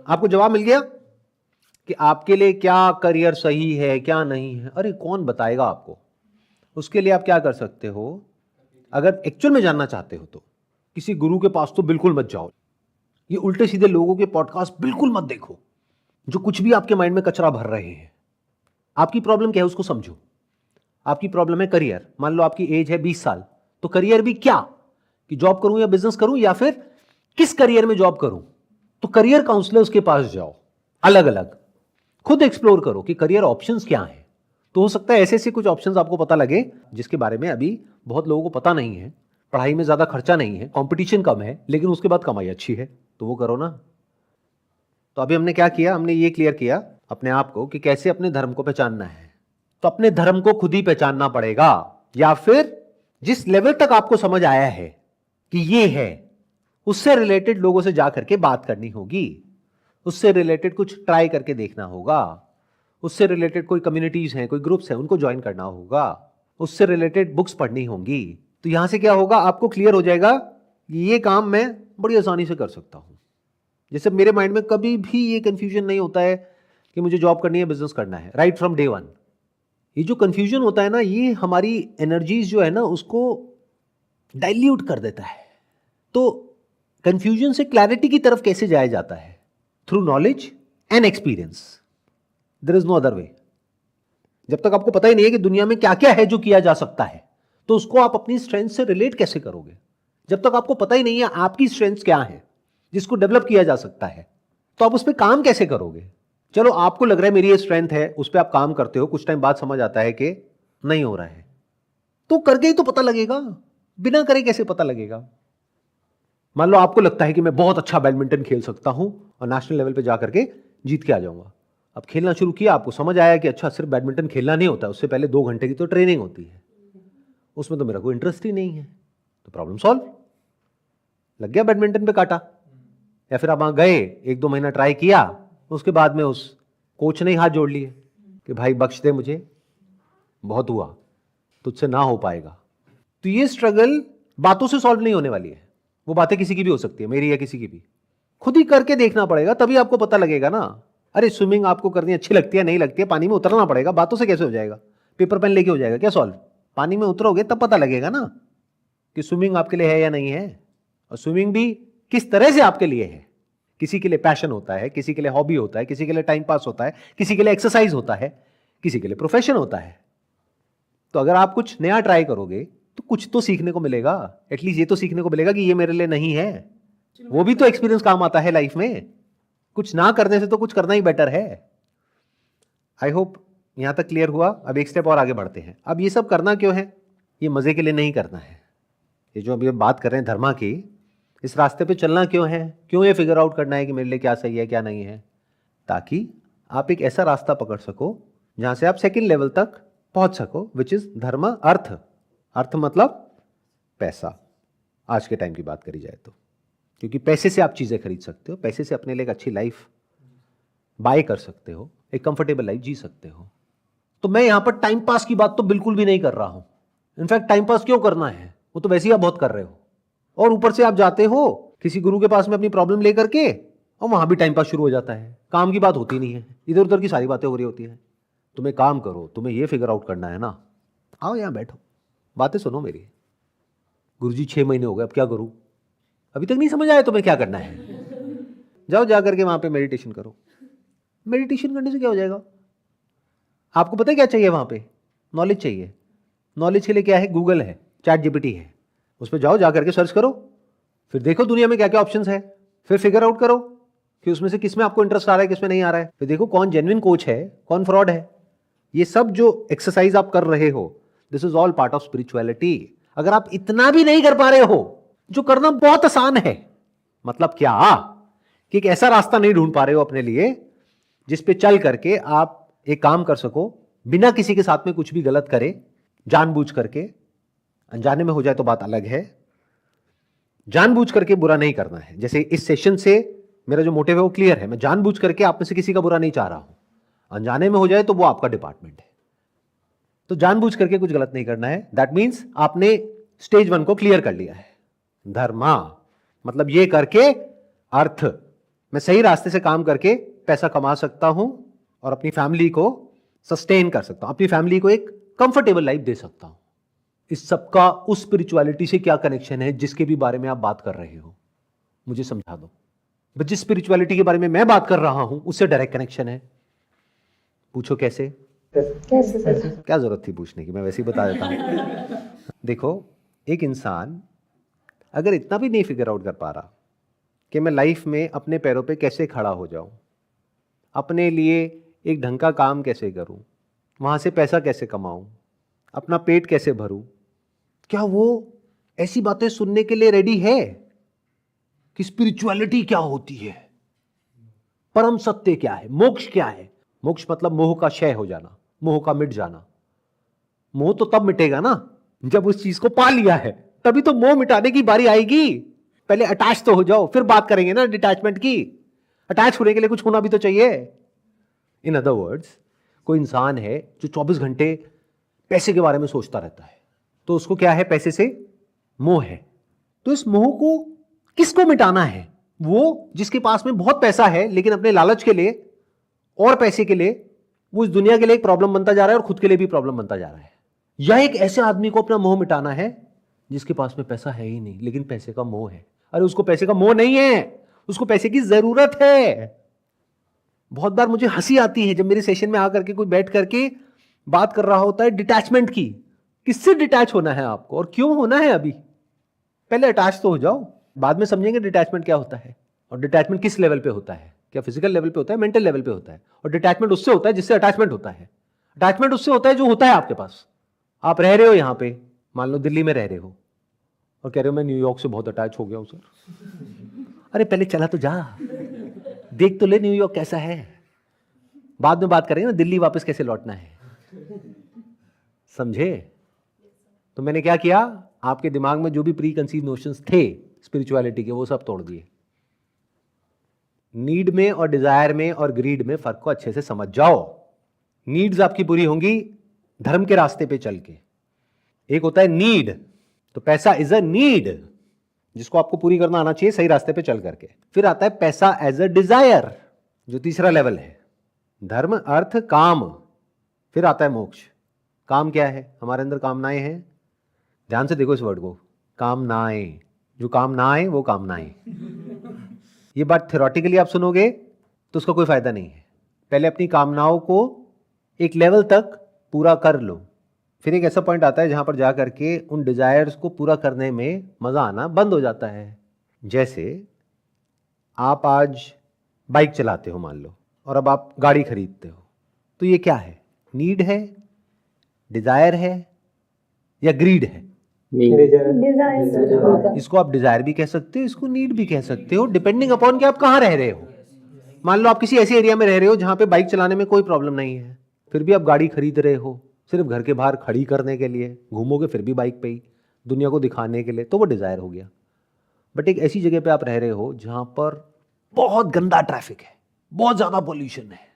आपको जवाब मिल गया कि आपके लिए क्या करियर सही है क्या नहीं है। अरे कौन बताएगा आपको? उसके लिए आप क्या कर सकते हो, अगर एक्चुअल में जानना चाहते हो तो किसी गुरु के पास तो बिल्कुल मत जाओ। ये उल्टे सीधे लोगों के पॉडकास्ट बिल्कुल मत देखो जो कुछ भी आपके माइंड में कचरा भर रहे हैं। आपकी प्रॉब्लम क्या है उसको समझो। आपकी प्रॉब्लम है करियर। मान लो आपकी एज है 20 साल, तो करियर भी क्या, कि जॉब करूं या बिजनेस करूं, या फिर किस करियर में जॉब करूं। तो करियर काउंसलर्स के पास जाओ, अलग अलग खुद एक्सप्लोर करो कि करियर ऑप्शंस क्या हैं। तो हो सकता है ऐसे ऐसे कुछ ऑप्शंस आपको पता लगे जिसके बारे में अभी बहुत लोगों को पता नहीं है। पढ़ाई में ज्यादा खर्चा नहीं है, कंपटीशन कम है, लेकिन उसके बाद कमाई अच्छी है, तो वो करो ना। तो अभी हमने क्या किया, हमने ये क्लियर किया अपने आप को कि कैसे अपने धर्म को पहचानना है। तो अपने धर्म को खुद ही पहचानना पड़ेगा, या फिर जिस लेवल तक आपको समझ आया है कि ये है, उससे रिलेटेड लोगों से जाकर के बात करनी होगी, उससे रिलेटेड कुछ ट्राई करके देखना होगा, उससे रिलेटेड कोई कम्युनिटीज हैं, कोई ग्रुप्स हैं, उनको ज्वाइन करना होगा, उससे रिलेटेड बुक्स पढ़नी होंगी। तो यहां से क्या होगा, आपको क्लियर हो जाएगा कि ये काम मैं बड़ी आसानी से कर सकता हूं। जैसे मेरे माइंड में कभी भी ये कंफ्यूजन नहीं होता है कि मुझे जॉब करनी है बिजनेस करना है, राइट फ्रॉम डे वन। ये जो कंफ्यूजन होता है ना, ये हमारी एनर्जीज जो है ना उसको डाइल्यूट कर देता है। तो कंफ्यूजन से क्लैरिटी की तरफ कैसे जाया जाता है? Through knowledge and experience, there is no other way. जब तक आपको पता ही नहीं है कि दुनिया में क्या क्या है जो किया जा सकता है, तो उसको आप अपनी स्ट्रेंथ से रिलेट कैसे करोगे? जब तक आपको पता ही नहीं है आपकी स्ट्रेंथ क्या है जिसको डेवलप किया जा सकता है, तो आप उस पर काम कैसे करोगे? चलो आपको लग रहा है मेरी ये स्ट्रेंथ है, उस पर आप काम करते हो, कुछ टाइम बाद समझ आता है कि नहीं हो रहा है, तो करके ही तो पता लगेगा, बिना करे कैसे पता लगेगा? मान लो आपको लगता है कि मैं बहुत अच्छा बैडमिंटन खेल सकता हूं और नेशनल लेवल पे जाकर के जीत के आ जाऊंगा। अब खेलना शुरू किया, आपको समझ आया कि अच्छा सिर्फ बैडमिंटन खेलना नहीं होता, उससे पहले 2 घंटे की तो ट्रेनिंग होती है, उसमें तो मेरा कोई इंटरेस्ट ही नहीं है। तो प्रॉब्लम सॉल्व, लग गया बैडमिंटन पे काटा। या फिर आप वहां गए, 1-2 महीना ट्राई किया, उसके बाद में उस कोच ने हाथ जोड़ लिए कि भाई बख्श दे मुझे, बहुत हुआ, तुझसे ना हो पाएगा। तो ये स्ट्रगल बातों से सॉल्व नहीं होने वाली है। वो बातें किसी की भी हो सकती है, मेरी या किसी की भी। खुद ही करके देखना पड़ेगा, तभी आपको पता लगेगा ना। अरे स्विमिंग आपको करनी अच्छी लगती है, नहीं लगती है, पानी में उतरना पड़ेगा, बातों से कैसे हो जाएगा? पेपर पेन लेके हो जाएगा क्या सॉल्व? पानी में उतरोगे तब पता लगेगा ना कि स्विमिंग आपके लिए है या नहीं है, और स्विमिंग भी किस तरह से आपके लिए है। किसी के लिए पैशन होता है, किसी के लिए हॉबी होता है, किसी के लिए टाइम पास होता है, किसी के लिए एक्सरसाइज होता है, किसी के लिए प्रोफेशन होता है। तो अगर आप कुछ नया ट्राई करोगे तो कुछ तो सीखने को मिलेगा, एटलीस्ट ये तो सीखने को मिलेगा कि ये मेरे लिए नहीं है। वो भी तो एक्सपीरियंस काम आता है लाइफ में। कुछ ना करने से तो कुछ करना ही बेटर है। आई होप यहाँ तक क्लियर हुआ। अब एक स्टेप और आगे बढ़ते हैं। अब ये सब करना क्यों है? ये मज़े के लिए नहीं करना है। ये जो अभी बात कर रहे हैं धर्मा की, इस रास्ते पे चलना क्यों है? क्यों ये फिगर आउट करना है कि मेरे लिए क्या सही है क्या नहीं है? ताकि आप एक ऐसा रास्ता पकड़ सको जहाँ से आप सेकंड लेवल तक पहुँच सको, विच इज़ धर्म अर्थ। अर्थ मतलब पैसा, आज के टाइम की बात करी जाए तो, क्योंकि पैसे से आप चीज़ें खरीद सकते हो, पैसे से अपने लिए एक अच्छी लाइफ बाय कर सकते हो, एक कंफर्टेबल लाइफ जी सकते हो। तो मैं यहां पर टाइम पास की बात तो बिल्कुल भी नहीं कर रहा हूं। इनफैक्ट टाइम पास क्यों करना है, वो तो वैसे ही आप बहुत कर रहे हो, और ऊपर से आप जाते हो किसी गुरु के पास में अपनी प्रॉब्लम लेकर के, और वहां भी टाइम पास शुरू हो जाता है। काम की बात होती नहीं है, इधर उधर की सारी बातें हो रही होती हैं। तुम्हें काम करो, तुम्हें ये फिगर आउट करना है ना, आओ यहां बैठो, बातें सुनो मेरी। गुरुजी 6 महीने हो गए, अब क्या करूं? अभी तक नहीं समझ आया तुम्हें क्या करना है? जाओ जा करके वहां पे मेडिटेशन करो। मेडिटेशन करने से क्या हो जाएगा? आपको पता है क्या चाहिए वहां पे? नॉलेज चाहिए। नॉलेज के लिए क्या है? गूगल है, चैट जीपीटी है, उस पर जाओ, जा करके सर्च करो, फिर देखो दुनिया में क्या क्या ऑप्शंस है, फिर फिगर आउट करो कि उसमें से किस में आपको इंटरेस्ट आ रहा है, किस में नहीं आ रहा है। फिर देखो कौन जेन्युइन कोच है, कौन फ्रॉड है। ये सब जो एक्सरसाइज आप कर रहे हो, this is all part of spirituality. अगर आप इतना भी नहीं कर पा रहे हो, जो करना बहुत आसान है, मतलब क्या कि एक ऐसा रास्ता नहीं ढूंढ पा रहे हो अपने लिए जिस पे चल करके आप एक काम कर सको बिना किसी के साथ में कुछ भी गलत करे, जानबूझ करके। अनजाने में हो जाए तो बात अलग है, जानबूझ करके बुरा नहीं करना है। जैसे इस सेशन से मेरा जो मोटिव है वो क्लियर है, मैं जानबूझ करके आप में से किसी का बुरा नहीं चाह रहा हूं। अनजाने में हो जाए तो वो आपका डिपार्टमेंट है। तो जानबूझ करके कुछ गलत नहीं करना है। दैट मीन्स आपने स्टेज 1 को क्लियर कर लिया है। धर्मा मतलब ये करके अर्थ, मैं सही रास्ते से काम करके पैसा कमा सकता हूं और अपनी फैमिली को सस्टेन कर सकता हूं, अपनी फैमिली को एक कंफर्टेबल लाइफ दे सकता हूं। इस सबका उस स्पिरिचुअलिटी से क्या कनेक्शन है जिसके भी बारे में आप बात कर रहे हो? मुझे समझा दो। बस जिस स्पिरिचुअलिटी के बारे में मैं बात कर रहा हूं उससे डायरेक्ट कनेक्शन है। पूछो कैसे? क्या जरूरत थी पूछने की, मैं वैसे ही बता देता हूं। देखो, एक इंसान अगर इतना भी नहीं फिगर आउट कर पा रहा कि मैं लाइफ में अपने पैरों पे कैसे खड़ा हो जाऊं, अपने लिए एक ढंग का काम कैसे करूं, वहां से पैसा कैसे कमाऊं, अपना पेट कैसे भरूं, क्या वो ऐसी बातें सुनने के लिए रेडी है कि स्पिरिचुअलिटी क्या होती है, परम सत्य क्या है, मोक्ष क्या है? मोक्ष मतलब मोह का क्षय हो जाना, मोह का मिट जाना। मोह तो तब मिटेगा ना जब उस चीज को पा लिया है, तभी तो मोह मिटाने की बारी आएगी। पहले अटैच तो हो जाओ, फिर बात करेंगे ना डिटैचमेंट की। अटैच होने के लिए कुछ होना भी तो चाहिए। इन अदर वर्ड्स, कोई इंसान है जो 24 घंटे पैसे के बारे में सोचता रहता है, तो उसको क्या है? पैसे से मोह है। तो इस मोह को किसको मिटाना है? वो जिसके पास में बहुत पैसा है लेकिन अपने लालच के लिए और पैसे के लिए वो इस दुनिया के लिए एक प्रॉब्लम बनता जा रहा है और खुद के लिए भी प्रॉब्लम बनता जा रहा है। या एक ऐसे आदमी को अपना मोह मिटाना है जिसके पास में पैसा है ही नहीं लेकिन पैसे का मोह है। अरे उसको पैसे का मोह नहीं है, उसको पैसे की जरूरत है। बहुत बार मुझे हंसी आती है जब मेरे सेशन में आकर के कोई बैठ करके बात कर रहा होता है डिटैचमेंट की। किससे डिटैच होना है आपको और क्यों होना है? अभी पहले अटैच तो हो जाओ, बाद में समझेंगे डिटैचमेंट क्या होता है और डिटैचमेंट किस लेवल पे होता है। क्या फिजिकल लेवल पे होता है, मेंटल लेवल पे होता है? और डिटैचमेंट उससे होता है जिससे अटैचमेंट होता है। अटैचमेंट उससे होता है जो होता है आपके पास। आप रह रहे हो यहां पे, मान लो दिल्ली में रह रहे हो और कह रहे हो मैं न्यूयॉर्क से बहुत अटैच हो गया हूं सर। अरे पहले चला तो जा, देख तो ले न्यूयॉर्क कैसा है, बाद में बात करेंगे ना दिल्ली वापस कैसे लौटना है। समझे? तो मैंने क्या किया, आपके दिमाग में जो भी प्री कंसीव नोशंस थे स्पिरिचुअलिटी के वो सब तोड़ दिए। नीड में और डिजायर में और ग्रीड में फर्क को अच्छे से समझ जाओ। नीड्स आपकी पूरी होंगी धर्म के रास्ते पे चल के। एक होता है नीड, तो पैसा इज अ नीड जिसको आपको पूरी करना आना चाहिए सही रास्ते पे चल करके। फिर आता है पैसा एज अ डिजायर, जो तीसरा लेवल है। धर्म, अर्थ, काम, फिर आता है मोक्ष। काम क्या है? हमारे अंदर कामनाएं हैं। ध्यान से देखो इस वर्ड को, कामनाएं। जो काम ना आए वो कामनाएं। ये बात थ्योरेटिकली आप सुनोगे तो उसका कोई फायदा नहीं है। पहले अपनी कामनाओं को एक लेवल तक पूरा कर लो, फिर एक ऐसा पॉइंट आता है जहां पर जा करके उन डिजायर्स को पूरा करने में मजा आना बंद हो जाता है। जैसे आप आज बाइक चलाते हो मान लो, और अब आप गाड़ी खरीदते हो, तो ये क्या है? नीड है, डिजायर है या ग्रीड है? इसको आप डिजायर भी कह सकते हो, इसको नीड भी कह सकते हो, डिपेंडिंग अपॉन कि आप कहाँ रह रहे हो। मान लो आप किसी ऐसे एरिया में रह रहे हो जहां पे बाइक चलाने में कोई प्रॉब्लम नहीं है, फिर भी आप गाड़ी खरीद रहे हो सिर्फ घर के बाहर खड़ी करने के लिए, घूमोगे फिर भी बाइक पे ही, दुनिया को दिखाने के लिए, तो वो डिजायर हो गया। बट एक ऐसी जगह पे आप रह रहे हो जहां पर बहुत गंदा ट्रैफिक है, बहुत ज्यादा पोल्यूशन है,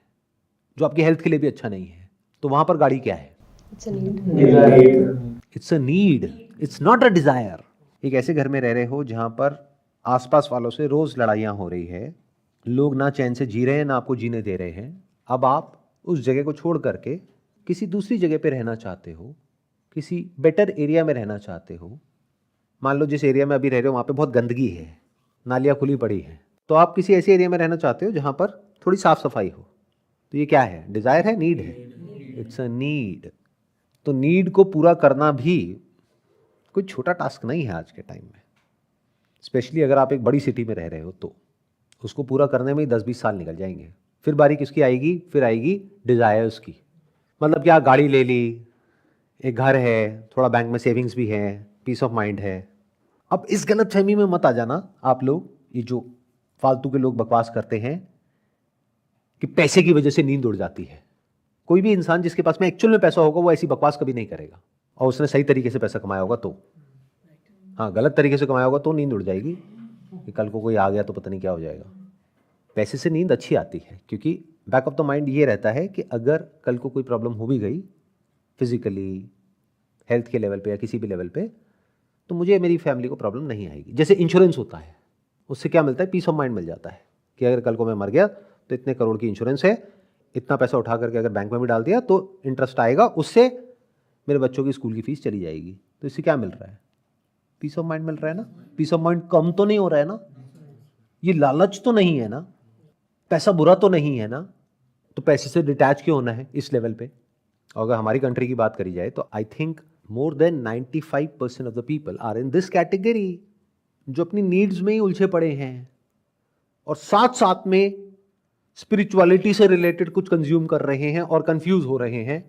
जो आपकी हेल्थ के लिए भी अच्छा नहीं है, तो वहां पर गाड़ी क्या है? It's a need. It's a need, it's not a desire. एक ऐसे घर में रह रहे हो जहां पर आसपास वालों से रोज लड़ाइयां हो रही है, लोग ना चैन से जी रहे हैं ना आपको जीने दे रहे हैं। अब आप उस जगह को छोड़ करके किसी दूसरी जगह पे रहना चाहते हो, किसी बेटर एरिया में रहना चाहते हो। मान लो जिस एरिया में अभी रह रहे हो वहाँ पे बहुत गंदगी है, नालियाँ खुली पड़ी हैं, तो आप किसी ऐसे एरिया में रहना चाहते हो जहाँ पर थोड़ी साफ सफाई हो। तो ये क्या है? डिजायर है, नीड है? It's a need. तो नीड को पूरा करना भी कोई छोटा टास्क नहीं है आज के टाइम में, स्पेशली अगर आप एक बड़ी सिटी में रह रहे हो तो उसको पूरा करने में ही 10-20 साल निकल जाएंगे। फिर बारी किसकी आएगी? फिर आएगी डिजायर्स की। मतलब क्या, गाड़ी ले ली, एक घर है, थोड़ा बैंक में सेविंग्स भी है, पीस ऑफ माइंड है। अब इस गलत फहमी में मत आ जाना आप लोग, ये जो फालतू के लोग बकवास करते हैं कि पैसे की वजह से नींद उड़ जाती है। कोई भी इंसान जिसके पास में एक्चुअल में पैसा होगा वो ऐसी बकवास कभी नहीं करेगा, और उसने सही तरीके से पैसा कमाया होगा तो। हाँ, गलत तरीके से कमाया होगा तो नींद उड़ जाएगी कि कल को कोई आ गया तो पता नहीं क्या हो जाएगा। पैसे से नींद अच्छी आती है क्योंकि बैक ऑफ द माइंड ये रहता है कि अगर कल को कोई प्रॉब्लम हो भी गई फिजिकली, हेल्थ के लेवल पे या किसी भी लेवल पे, तो मुझे मेरी फैमिली को प्रॉब्लम नहीं आएगी। जैसे इंश्योरेंस होता है, उससे क्या मिलता है? पीस ऑफ माइंड मिल जाता है कि अगर कल को मैं मर गया तो इतने करोड़ की इंश्योरेंस है, इतना पैसा उठा करके अगर बैंक में भी डाल दिया तो इंटरेस्ट आएगा, उससे मेरे बच्चों की स्कूल की फीस चली जाएगी। तो इससे क्या मिल रहा है? पीस ऑफ माइंड मिल रहा है ना। पीस ऑफ माइंड कम तो नहीं हो रहा है ना, ये लालच तो नहीं है ना, पैसा बुरा तो नहीं है ना। तो पैसे से डिटैच क्यों होना है इस लेवल पे? और अगर हमारी कंट्री की बात करी जाए तो I think more than 95% of the people are in this category, जो अपनी नीड्स में ही उलझे पड़े हैं और साथ साथ में स्पिरिचुअलिटी से रिलेटेड कुछ कंज्यूम कर रहे हैं और कंफ्यूज हो रहे हैं।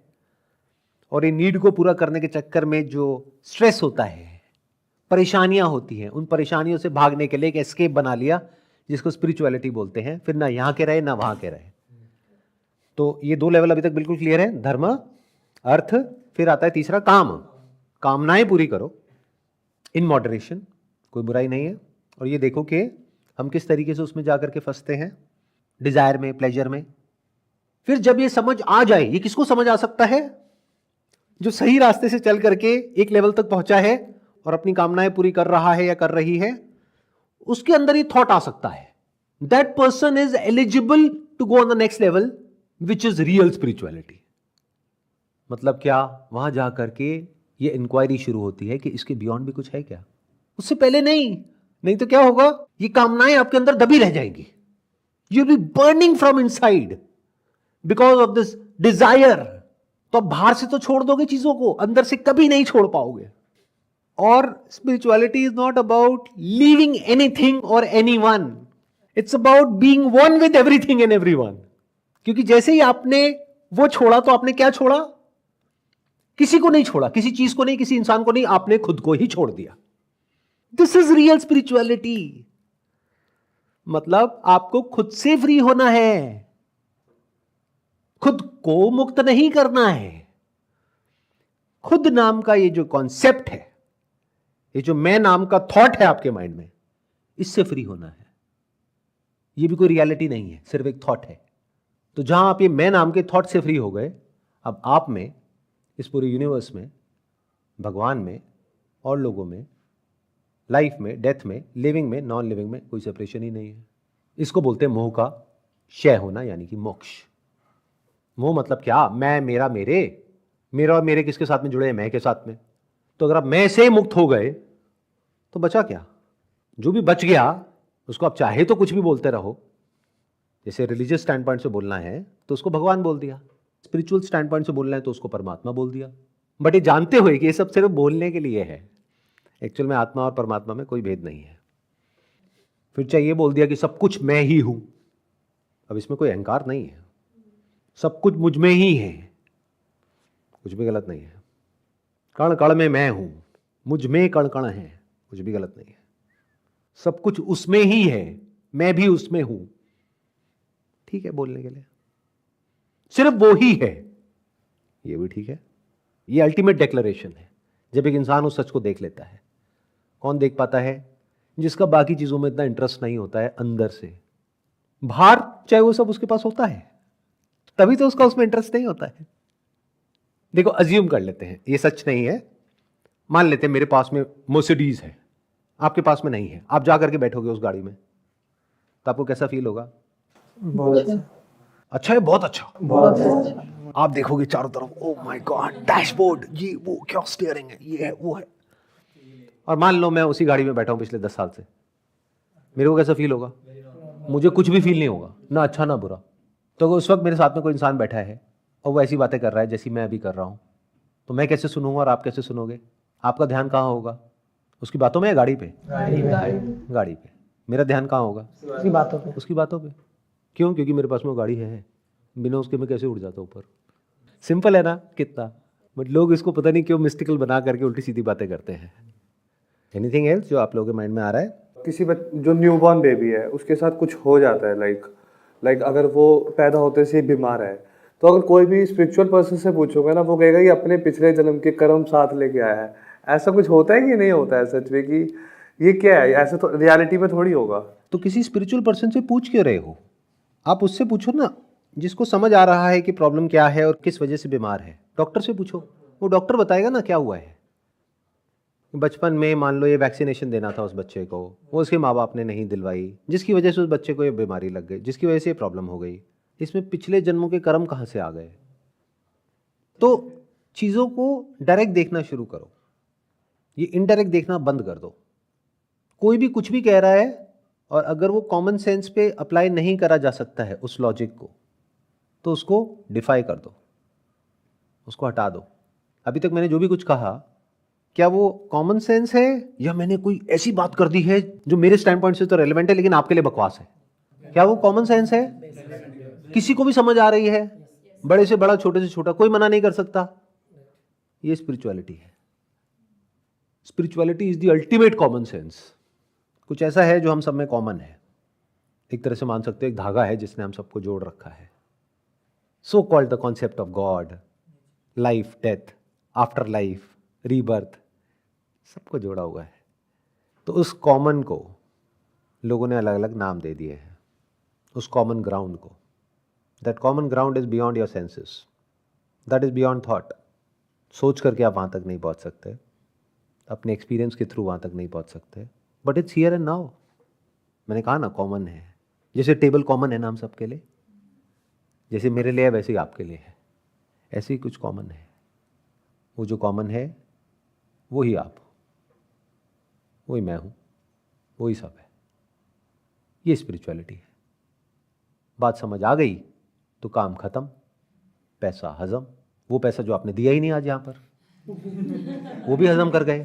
और ये नीड को पूरा करने के चक्कर में जो स्ट्रेस होता है, परेशानियां होती हैं, उन परेशानियों से भागने के लिए एक एस्केप बना लिया जिसको स्पिरिचुअलिटी बोलते हैं। फिर ना यहाँ के रहे ना वहाँ के रहे। तो ये 2 लेवल अभी तक बिल्कुल क्लियर है, धर्म, अर्थ। फिर आता है तीसरा, काम। कामनाएं पूरी करो इन मॉडरेशन, कोई बुराई नहीं है। और ये देखो कि हम किस तरीके से उसमें जाकर के फंसते हैं, डिजायर में, प्लेजर में। फिर जब ये समझ आ जाए, ये किसको समझ आ सकता है? जो सही रास्ते से चल करके एक लेवल तक पहुंचा है और अपनी कामनाएं पूरी कर रहा है या कर रही है, उसके अंदर ये थॉट आ सकता है, that person is eligible to go on the next level which is real spirituality. मतलब क्या? वहां जाकर के ये इंक्वायरी शुरू होती है कि इसके बियॉन्ड भी कुछ है क्या। उससे पहले नहीं तो क्या होगा? ये कामनाएं आपके अंदर दबी रह जाएंगी। You will be burning from inside because of this desire. तो आप बाहर से तो छोड़ दोगे चीजों को, अंदर से कभी नहीं छोड़ पाओगे। और spirituality is not about leaving anything or anyone, it's about being one with everything and everyone. क्योंकि जैसे ही आपने वो छोड़ा तो आपने क्या छोड़ा? किसी को नहीं छोड़ा, किसी चीज को नहीं, किसी इंसान को नहीं, आपने खुद को ही छोड़ दिया। This is real spirituality. मतलब आपको खुद से फ्री होना है, खुद को मुक्त नहीं करना है। खुद नाम का ये जो कॉन्सेप्ट है, ये जो मैं नाम का थॉट है आपके माइंड में, इससे फ्री होना है। ये भी कोई रियलिटी नहीं है, सिर्फ एक थॉट है। तो जहां आप ये मैं नाम के थॉट से फ्री हो गए, अब आप में, इस पूरे यूनिवर्स में, भगवान में, और लोगों में, लाइफ में, डेथ में, लिविंग में, नॉन लिविंग में कोई सेपरेशन ही नहीं है। इसको बोलते हैं मोह का क्षय होना, यानी कि मोक्ष। मोह मतलब क्या? मैं, मेरा, मेरे, मेरा और मेरे किसके साथ में जुड़े हैं? मैं के साथ में। तो अगर आप मैं से मुक्त हो गए तो बचा क्या? जो भी बच गया उसको आप चाहे तो कुछ भी बोलते रहो। जैसे रिलीजियस स्टैंड पॉइंट से बोलना है तो उसको भगवान बोल दिया, स्पिरिचुअल स्टैंड पॉइंट से बोलना है तो उसको परमात्मा बोल दिया। बट ये जानते हुए कि ये सब सिर्फ बोलने के लिए है, एक्चुअल में आत्मा और परमात्मा में कोई भेद नहीं है। फिर चाहिए बोल दिया कि सब कुछ मैं ही हूं। अब इसमें कोई अहंकार नहीं है, सब कुछ मुझ में ही है, कुछ भी गलत नहीं है। कण कण में मैं हूं, मुझ में कण कण है, कुछ भी गलत नहीं है। सब कुछ उसमें ही है, मैं भी उसमें हूं, ठीक है बोलने के लिए। सिर्फ वो ही है, ये भी ठीक है। ये अल्टीमेट डिक्लेरेशन है जब एक इंसान उस सच को देख लेता है। कौन देख पाता है? जिसका बाकी चीजों में इतना इंटरेस्ट नहीं होता है अंदर से। बाहर चाहे वो सब उसके पास होता है, तभी तो उसका उसमें इंटरेस्ट नहीं होता है। देखो, अज्यूम कर लेते हैं ये सच नहीं है, मान लेते हैं मेरे पास में मर्सिडीज है, आपके पास में नहीं है। आप जा करके बैठोगे उस गाड़ी में तो आपको कैसा फील होगा? बहुत अच्छा। अच्छा है, बहुत अच्छा। बहुत अच्छा। आप देखोगे चारों तरफ, ओ माय गॉड, डैशबोर्ड, ये वो, क्या स्टीयरिंग है, ये है वो है। और मान लो मैं उसी गाड़ी में बैठा हूं पिछले 10 साल से, मेरे को कैसा फील होगा? मुझे कुछ भी फील नहीं होगा, ना अच्छा ना बुरा। तो अगर उस वक्त मेरे साथ में कोई इंसान बैठा है और वो ऐसी बातें कर रहा है जैसी मैं अभी कर रहा हूं, तो मैं कैसे सुनूंगा और आप कैसे सुनोगे? आपका ध्यान कहाँ होगा? उसकी बातों में या गाड़ी पे? गाड़ी पे। मेरा ध्यान कहाँ होगा? उसकी बातों पे। उसकी बातों पे। क्यों? क्योंकि मेरे पास में वो गाड़ी है, बिना उसके मैं कैसे उड़ जाता ऊपर? सिंपल है ना कितना? बट लोग इसको पता नहीं क्यों मिस्टिकल बना करके उल्टी सीधी बातें करते हैं। एनीथिंग एल्स जो आप लोगों के माइंड में आ रहा है? किसी जो न्यूबॉर्न बेबी है उसके साथ कुछ हो जाता है, लाइक अगर वो पैदा होते से ही बीमार है, तो अगर कोई भी स्पिरिचुअल पर्सन से पूछोगे ना, वो कहेगा ये अपने पिछले जन्म के कर्म साथ लेके आया है। ऐसा कुछ होता है कि नहीं होता है सच में, कि ये क्या है? ऐसा तो रियलिटी में थोड़ी होगा। तो किसी स्पिरिचुअल पर्सन से पूछ क्यों रहे हो? आप उससे पूछो ना जिसको समझ आ रहा है कि प्रॉब्लम क्या है और किस वजह से बीमार है। डॉक्टर से पूछो, वो डॉक्टर बताएगा ना क्या हुआ है। बचपन में मान लो ये वैक्सीनेशन देना था उस बच्चे को, वो उसके माँ बाप ने नहीं दिलवाई, जिसकी वजह से उस बच्चे को ये बीमारी लग गई, जिसकी वजह से ये प्रॉब्लम हो गई। इसमें पिछले जन्मों के कर्म कहाँ से आ गए? तो चीज़ों को डायरेक्ट देखना शुरू करो, ये इनडायरेक्ट देखना बंद कर दो। कोई भी कुछ भी कह रहा है और अगर वो कॉमन सेंस पे अप्लाई नहीं करा जा सकता है उस लॉजिक को, तो उसको डिफाई कर दो, उसको हटा दो। अभी तक मैंने जो भी कुछ कहा, क्या वो कॉमन सेंस है या मैंने कोई ऐसी बात कर दी है जो मेरे स्टैंड पॉइंट से तो रेलेवेंट है लेकिन आपके लिए बकवास है? क्या वो कॉमन सेंस है? किसी को भी समझ आ रही है, बड़े से बड़ा, छोटे से छोटा, कोई मना नहीं कर सकता। ये स्पिरिचुअलिटी है। Spirituality is the ultimate common sense. कुछ ऐसा है जो हम सब में कॉमन है। एक तरह से मान सकते हो एक धागा है जिसने हम सबको जोड़ रखा है। So called the concept of God, life, death, after life, rebirth, सबको जोड़ा हुआ है। तो उस कॉमन को लोगों ने अलग अलग नाम दे दिए हैं, उस कॉमन ग्राउंड को। That common ground is beyond your senses, that is beyond thought. सोच करके आप वहाँ तक नहीं पहुँच सकते, अपने एक्सपीरियंस के थ्रू वहाँ तक नहीं पहुँच सकते, but it's here and now. मैंने कहा ना कॉमन है, जैसे टेबल कॉमन है ना हम सबके लिए, जैसे मेरे लिए है वैसे ही आपके लिए है, ऐसे ही कुछ कॉमन है। वो जो कॉमन है वही आप हो, वही मैं हूँ, वही सब है। ये स्पिरिचुअलिटी है। बात समझ आ गई तो काम खत्म, पैसा हजम। वो पैसा जो आपने दिया ही नहीं आज यहाँ पर, वो भी हजम कर गए।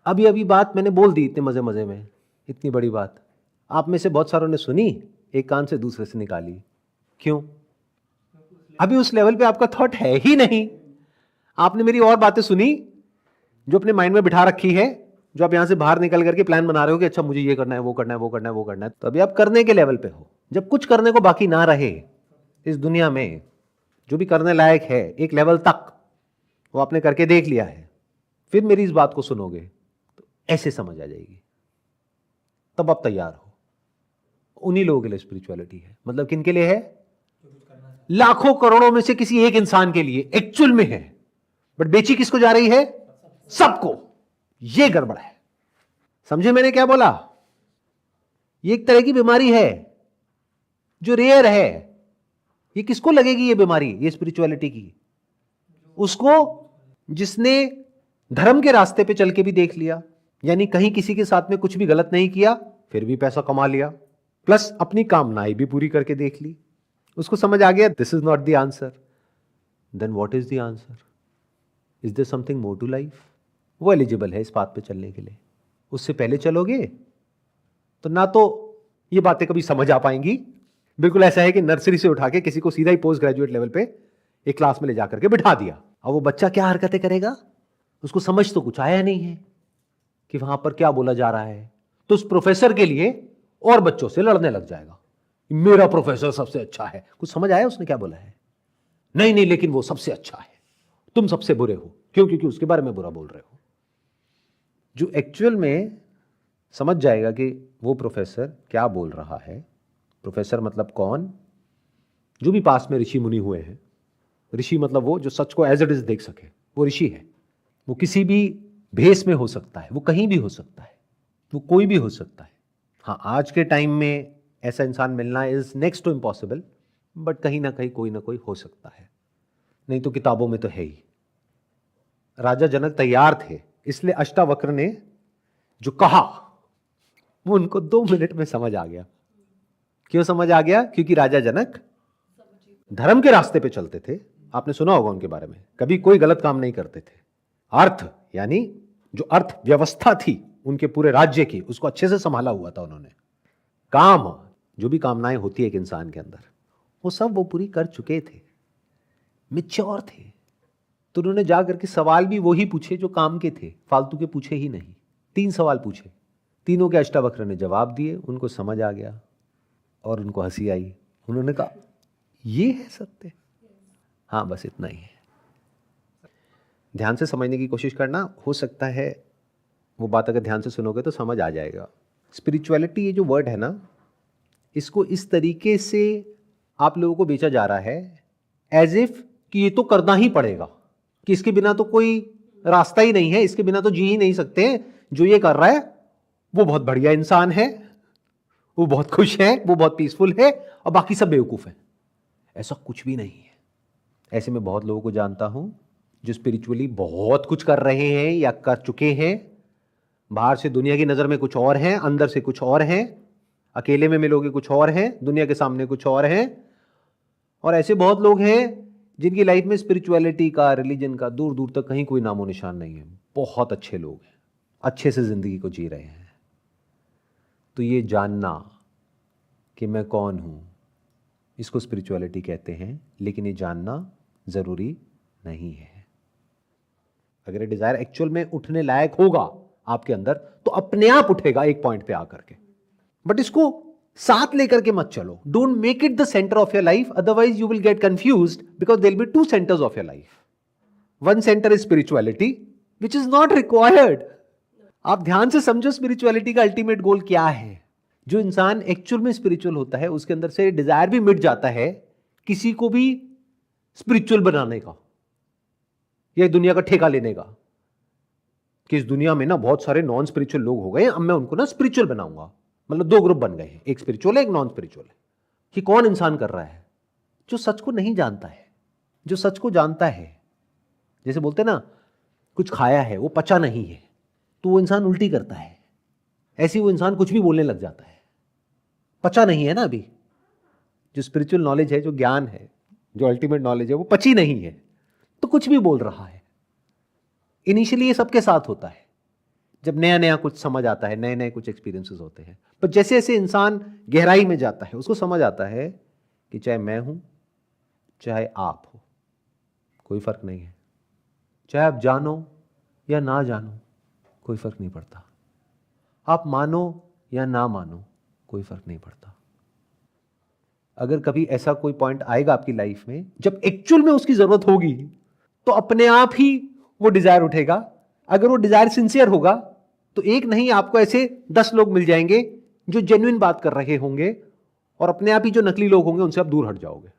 अभी बात मैंने बोल दी इतने मजे मजे में, इतनी बड़ी बात आप में से बहुत सारों ने सुनी, एक कान से दूसरे से निकाली। क्यों? अभी उस लेवल पे आपका थॉट है ही नहीं। आपने मेरी और बातें सुनी जो अपने माइंड में बिठा रखी है, जो आप यहां से बाहर निकल करके प्लान बना रहे हो कि अच्छा मुझे ये करना है, वो करना है, वो करना है, वो करना है। तो अभी आप करने के लेवल पे हो। जब कुछ करने को बाकी ना रहे इस दुनिया में, जो भी करने लायक है एक लेवल तक वो आपने करके देख लिया है, फिर मेरी इस बात को सुनोगे तो ऐसे समझ आ जाएगी, तब आप तैयार हो। उन्हीं लोगों के लिए स्पिरिचुअलिटी है। मतलब किन के लिए है? लाखों करोड़ों में से किसी एक इंसान के लिए एक्चुअल में है, बट बेची किसको जा रही है? सबको। ये गड़बड़ है। समझे मैंने क्या बोला? ये एक तरह की बीमारी है जो रेयर है। ये किसको लगेगी ये बीमारी? ये स्पिरिचुअलिटी की। उसको जिसने धर्म के रास्ते पे चल के भी देख लिया, यानी कहीं किसी के साथ में कुछ भी गलत नहीं किया, फिर भी पैसा कमा लिया, प्लस अपनी कामनाएं भी पूरी करके देख ली। उसको समझ आ गया this is not the answer. Then what is the answer? Is there something more to life? वो एलिजिबल है इस बात पे चलने के लिए। उससे पहले चलोगे तो ना तो ये बातें कभी समझ आ पाएंगी, बिल्कुल ऐसा है कि नर्सरी से उठा के किसी को सीधा ही पोस्ट ग्रेजुएट लेवल पे एक क्लास में ले जाकर के बिठा दिया। अब वो बच्चा क्या हरकतें करेगा, उसको समझ तो कुछ आया नहीं है कि वहां पर क्या बोला जा रहा है, तो उस प्रोफेसर के लिए और बच्चों से लड़ने लग जाएगा, मेरा प्रोफेसर सबसे अच्छा है। कुछ समझ आया उसने क्या बोला है? नहीं नहीं, लेकिन वो सबसे अच्छा है, तुम सबसे बुरे हो। क्यों? क्योंकि उसके बारे में बुरा बोल रहे हो। जो एक्चुअल में समझ जाएगा कि वो प्रोफेसर क्या बोल रहा है, प्रोफेसर मतलब कौन? जो भी पास में ऋषि मुनि हुए हैं। ऋषि मतलब वो जो सच को एज इट इज देख सके, वो ऋषि है। वो किसी भी भेष में हो सकता है, वो कहीं भी हो सकता है, वो कोई भी हो सकता है। हाँ, आज के टाइम में ऐसा इंसान मिलना is next to impossible, but कहीं ना कहीं कोई ना कोई हो सकता है, नहीं तो किताबों में तो है ही। राजा जनक तैयार थे, इसलिए अष्टावक्र ने जो कहा वो उनको 2 मिनट में समझ आ गया। क्यों समझ आ गया? क्योंकि राजा जनक धर्म के रास्ते पे चलते थे। आपने सुना होगा उनके बारे में, कभी कोई गलत काम नहीं करते थे। अर्थ यानी जो अर्थ व्यवस्था थी उनके पूरे राज्य की, उसको अच्छे से संभाला हुआ था उन्होंने। काम, जो भी कामनाएं होती है एक इंसान के अंदर, वो सब वो पूरी कर चुके थे, मैच्योर थे। तो उन्होंने जाकर के सवाल भी वही पूछे जो काम के थे, फालतू के पूछे ही नहीं। 3 सवाल पूछे, तीनों के अष्टावक्र ने जवाब दिए, उनको समझ आ गया और उनको हंसी आई। उन्होंने कहा ये है सत्य। हाँ, बस इतना ही है। ध्यान से समझने की कोशिश करना, हो सकता है वो बात अगर ध्यान से सुनोगे तो समझ आ जाएगा। स्पिरिचुअलिटी ये जो वर्ड है ना, इसको इस तरीके से आप लोगों को बेचा जा रहा है एज इफ कि ये तो करना ही पड़ेगा, कि इसके बिना तो कोई रास्ता ही नहीं है, इसके बिना तो जी ही नहीं सकते। जो ये कर रहा है वो बहुत बढ़िया इंसान है, वो बहुत खुश है, वो बहुत पीसफुल है, और बाकी सब बेवकूफ़ है। ऐसा कुछ भी नहीं है। ऐसे में बहुत लोगों को जानता हूं जो स्पिरिचुअली बहुत कुछ कर रहे हैं या कर चुके हैं। बाहर से दुनिया की नज़र में कुछ और हैं, अंदर से कुछ और हैं। अकेले में मिलोगे कुछ और हैं, दुनिया के सामने कुछ और हैं। और ऐसे बहुत लोग हैं जिनकी लाइफ में स्पिरिचुअलिटी का, रिलीजन का दूर दूर तक कहीं कोई नामो निशान नहीं है। बहुत अच्छे लोग हैं, अच्छे से ज़िंदगी को जी रहे हैं। तो ये जानना कि मैं कौन हूँ, इसको स्पिरिचुअलिटी कहते हैं, लेकिन ये जानना ज़रूरी नहीं है। अगर ये डिज़ायर एक्चुअल में उठने लायक होगा आपके अंदर, तो अपने आप उठेगा एक पॉइंट पे आकर के। बट इसको साथ लेकर के मत चलो। Don't make it the centre of your life, otherwise you will get confused, because there will be 2 centres of your life. One centre is spirituality which is not required. आप ध्यान से समझो स्पिरिचुअलिटी का अल्टीमेट गोल क्या है। जो इंसान actual में स्पिरिचुअल होता है, उसके अंदर से डिजायर भी मिट जाता है किसी को भी स्पिरिचुअल बनाने का या दुनिया का ठेका लेने का, कि इस दुनिया में ना बहुत सारे नॉन स्पिरिचुअल लोग हो गए, अब मैं उनको ना स्पिरिचुअल बनाऊंगा। मतलब 2 ग्रुप बन गए हैं, एक स्पिरिचुअल है, एक नॉन स्पिरिचुअल है। कि कौन इंसान कर रहा है? जो सच को नहीं जानता है। जो सच को जानता है, जैसे बोलते ना कुछ खाया है वो पचा नहीं है, तो वो इंसान उल्टी करता है। ऐसे वो इंसान कुछ भी बोलने लग जाता है, पचा नहीं है ना अभी। जो स्पिरिचुअल नॉलेज है, जो ज्ञान है, जो अल्टीमेट नॉलेज है, वो पची नहीं है, तो कुछ भी बोल रहा है। इनिशियली ये सबके साथ होता है, जब नया नया कुछ समझ आता है, नए नए कुछ एक्सपीरियंसेस होते हैं। पर जैसे जैसे इंसान गहराई में जाता है, उसको समझ आता है कि चाहे मैं हूं, चाहे आप हो, कोई फर्क नहीं है। चाहे आप जानो या ना जानो, कोई फर्क नहीं पड़ता। आप मानो या ना मानो, कोई फर्क नहीं पड़ता। अगर कभी ऐसा कोई पॉइंट आएगा आपकी लाइफ में जब एक्चुअल में उसकी जरूरत होगी, तो अपने आप ही वो डिजायर उठेगा। अगर वो डिजायर सिंसियर होगा, तो एक नहीं आपको ऐसे 10 लोग मिल जाएंगे जो जेन्युइन बात कर रहे होंगे, और अपने आप ही जो नकली लोग होंगे उनसे आप दूर हट जाओगे।